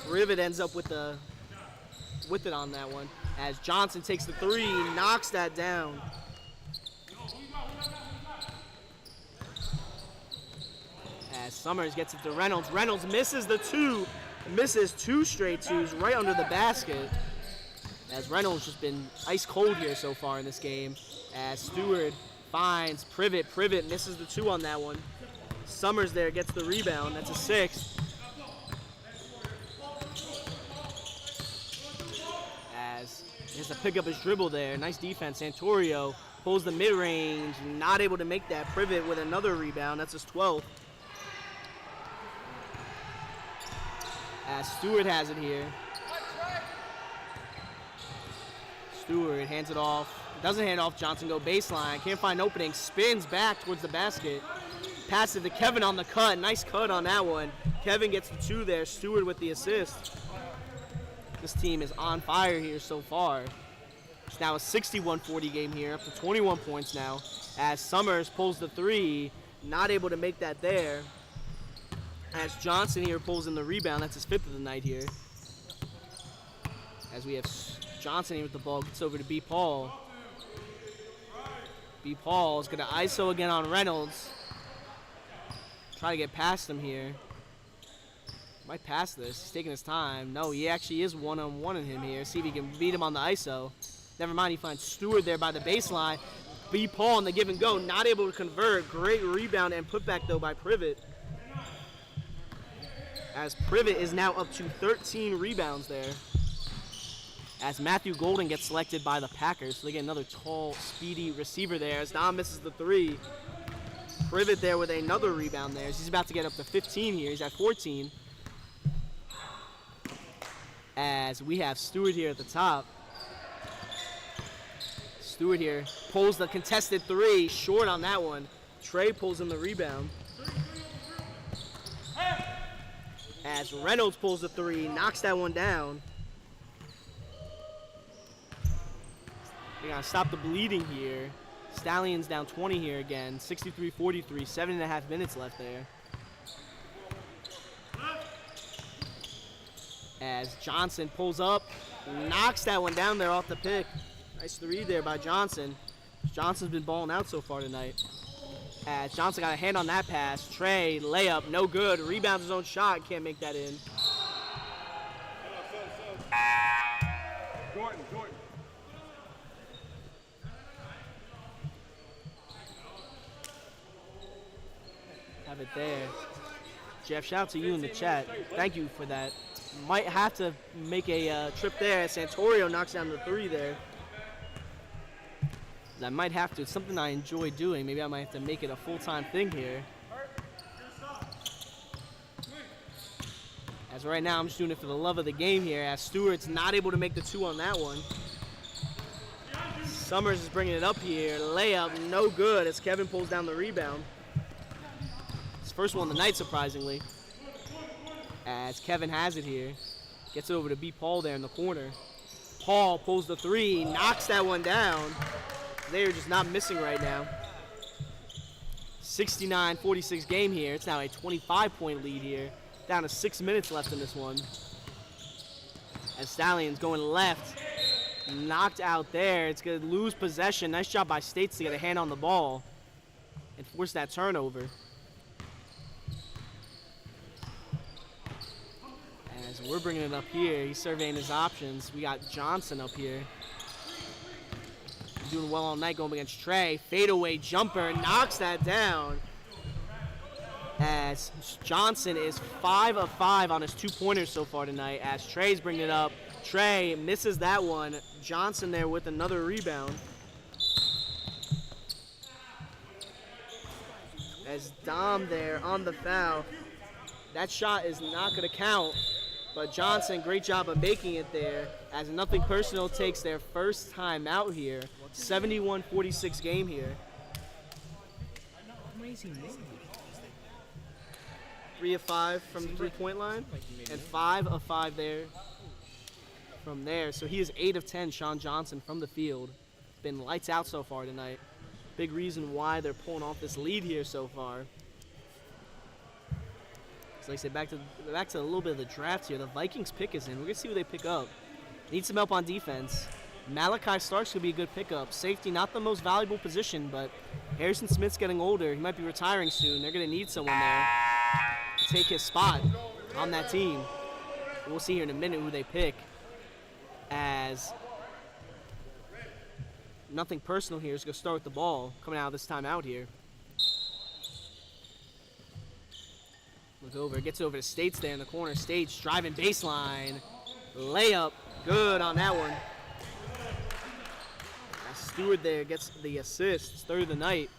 Privet ends up with it on that one, as Johnson takes the three, knocks that down. As Summers gets it to Reynolds. Reynolds misses the two. Misses 2 straight twos right under the basket. As Reynolds just been ice cold here so far in this game. As Stewart finds Privet. Privet misses the 2 on that one. Summers there gets the rebound. That's a 6. As he has to pick up his dribble there. Nice defense. Santorio pulls the mid-range. Not able to make that. Privet with another rebound. That's his 12th. As Stewart has it here. Stewart hands it off. Doesn't hand off. Johnson go baseline. Can't find opening. Spins back towards the basket. Pass it to Kevin on the cut. Nice cut on that one. Kevin gets the 2 there. Stewart with the assist. This team is on fire here so far. It's now a 61-40 game here. Up to 21 points now. As Summers pulls the 3. Not able to make that there. As Johnson here pulls in the rebound. That's his 5th of the night here. As we have Johnson here with the ball. Gets over to B. Paul. B. Paul is going to ISO again on Reynolds. Try to get past him here. Might pass this. He's taking his time. No, he actually is one-on-one in him here. See if he can beat him on the ISO. Never mind, he finds Stewart there by the baseline. B. Paul on the give and go. Not able to convert. Great rebound and putback, though, by Privet. As Privet is now up to 13 rebounds there. As Matthew Golden gets selected by the Packers. So they get another tall, speedy receiver there. As Dom misses the 3. Privet there with another rebound there. He's about to get up to 15 here. He's at 14. As we have Stewart here at the top. Stewart here pulls the contested 3. Short on that one. Trey pulls in the rebound. As Reynolds pulls the 3, knocks that one down. We gotta stop the bleeding here. Stallions down 20 here again. 63-43, 7.5 minutes left there. As Johnson pulls up, knocks that one down there off the pick. Nice 3 there by Johnson. Johnson's been balling out so far tonight. As Johnson got a hand on that pass. Trey, layup, no good. Rebounds his own shot, can't make that in. Jordan. Have it there. Jeff, shout out to you in the chat. Thank you for that. Might have to make a trip there. Santorio knocks down the 3 there. I might have to. It's something I enjoy doing. Maybe I might have to make it a full-time thing here. As right now, I'm just doing it for the love of the game here. As Stewart's not able to make the 2 on that one. Summers is bringing it up here. Layup, no good as Kevin pulls down the rebound. His first one of the night, surprisingly. As Kevin has it here. Gets it over to B. Paul there in the corner. Paul pulls the 3, knocks that one down. They're just not missing right now. 69-46 game here. It's now a 25-point lead here. Down to 6 minutes left in this one. As Stallions going left. Knocked out there. It's going to lose possession. Nice job by States to get a hand on the ball and force that turnover. As we're bringing it up here, he's surveying his options. We got Johnson up here. Doing well all night going against Trey. Fadeaway jumper, knocks that down. As Johnson is 5 of 5 on his 2-pointers so far tonight. As Trey's bringing it up. Trey misses that one. Johnson there with another rebound. As Dom there on the foul. That shot is not going to count. But Johnson, great job of making it there. As Nothing Personal takes their first time out here. 71-46 game here. 3 of 5 from the 3-point line. And 5 of 5 there from there. So he is 8 of 10, Sean Johnson, from the field. Been lights out so far tonight. Big reason why they're pulling off this lead here so far. So like I said, back to a little bit of the draft here. The Vikings pick is in. We're going to see what they pick up. Need some help on defense. Malachi Starks could be a good pickup. Safety, not the most valuable position, but Harrison Smith's getting older. He might be retiring soon. They're going to need someone there to take his spot on that team. We'll see here in a minute who they pick. As Nothing Personal here is going to start with the ball coming out of this timeout here. Look over, gets over to States there in the corner. States driving baseline. Layup, good on that one. Stewart there gets the assist, third of the night.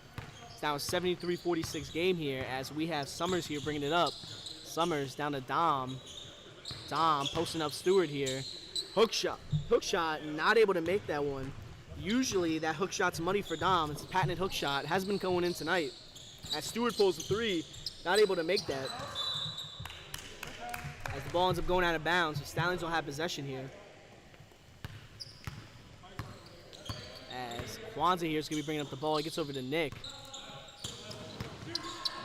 It's now a 73-46 game here as we have Summers here bringing it up. Summers down to Dom. Dom posting up Stewart here. Hook shot, not able to make that one. Usually that hook shot's money for Dom. It's a patented hook shot, has been going in tonight. As Stewart pulls the 3, not able to make that. As the ball ends up going out of bounds, the Stallions will have possession here. As Kwanzaa here is going to be bringing up the ball. He gets over to Nick.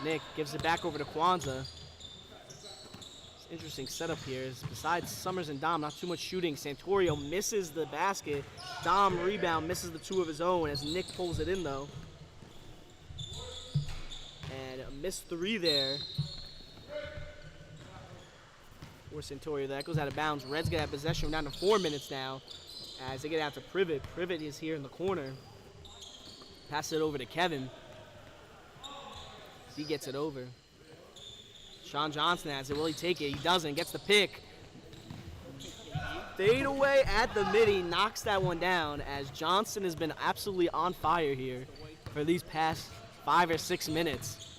Nick gives it back over to Kwanzaa. Interesting setup here is besides Summers and Dom, not too much shooting. Santorio misses the basket. Dom rebound, misses the 2 of his own as Nick pulls it in though. And a missed 3 there. For Santorio, that goes out of bounds. Reds get that possession. We're down to 4 minutes now. As they get out to Privet. Privet is here in the corner. Pass it over to Kevin. He gets it over. Sean Johnson has it. Will he take it? He doesn't. Gets the pick. Fade away at the midi. Knocks that one down as Johnson has been absolutely on fire here for these past 5 or 6 minutes.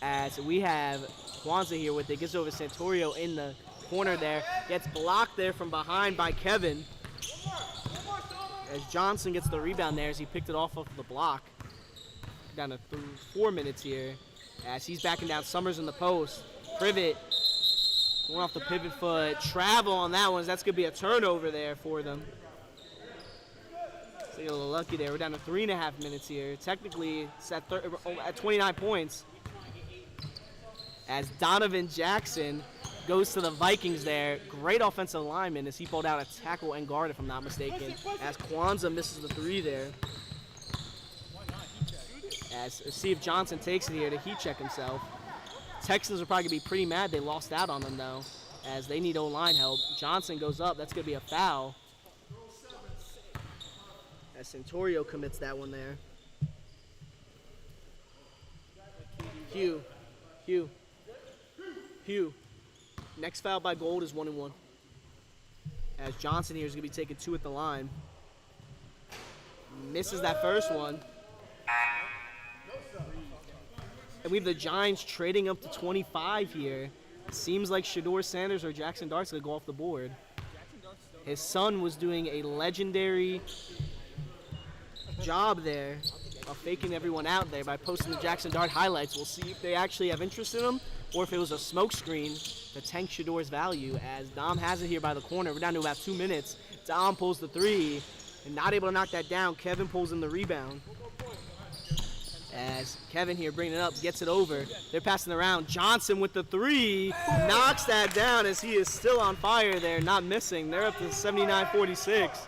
As we have Kwanzaa here with it. Gets over Santorio in the corner there. Gets blocked there from behind by Kevin. As Johnson gets the rebound there as he picked it off of the block. Down to 4 minutes here. As he's backing down Summers in the post. Privet going off the pivot foot. Travel on that one. That's going to be a turnover there for them. So they get a little lucky there. We're down to 3.5 minutes here. Technically, it's at 29 points. As Donovan Jackson goes to the Vikings there. Great offensive lineman as he pulled out a tackle and guard, if I'm not mistaken. As Kwanzaa misses the 3 there. As see if Johnson takes it here to heat check himself. Texans are probably going to be pretty mad they lost out on them, though, as they need O-line help. Johnson goes up. That's going to be a foul. As Santorio commits that one there. Hugh. Next foul by Gold is 1-1. As Johnson here is going to be taking 2 at the line. Misses that first one. And we have the Giants trading up to 25 here. It seems like Shedeur Sanders or Jackson Dart's going to go off the board. His son was doing a legendary job there of faking everyone out there by posting the Jackson Dart highlights. We'll see if they actually have interest in him or if it was a smokescreen to tank Shedeur's value. As Dom has it here by the corner. We're down to about 2 minutes. Dom pulls the 3 and not able to knock that down. Kevin pulls in the rebound. As Kevin here bringing it up, gets it over. They're passing around. Johnson with the three, knocks that down as he is still on fire there, not missing. They're up to 79-46.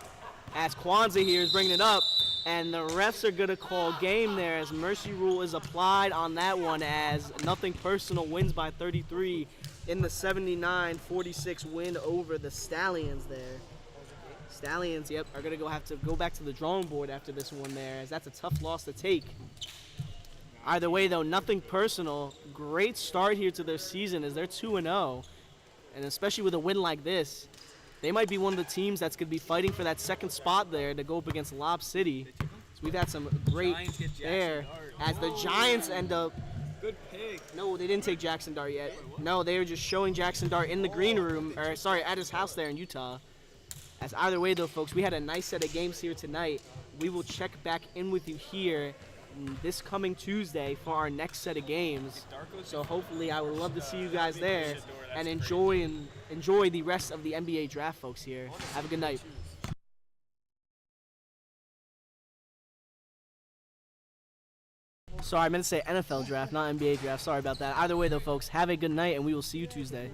As Kwanzaa here is bringing it up, and the refs are going to call game there as mercy rule is applied on that one as Nothing Personal wins by 33 in the 79-46 win over the Stallions there. Stallions, yep, are going to have to go back to the drawing board after this one there, as that's a tough loss to take. Either way, though, Nothing Personal, great start here to their season as they're 2-0. And especially with a win like this, they might be one of the teams that's going to be fighting for that second spot there to go up against Lob City. So we've had some great there as the Giants end up. Good pick. No, they didn't take Jackson Dart yet. No, they were just showing Jackson Dart in the green room, or sorry, at his house there in Utah. As either way, though, folks, we had a nice set of games here tonight. We will check back in with you here this coming Tuesday for our next set of games. So hopefully I would love to see you guys there and enjoy the rest of the NBA draft, folks, here. Have a good night. Sorry, I meant to say NFL draft, not NBA draft. Sorry about that. Either way, though, folks, have a good night, and we will see you Tuesday.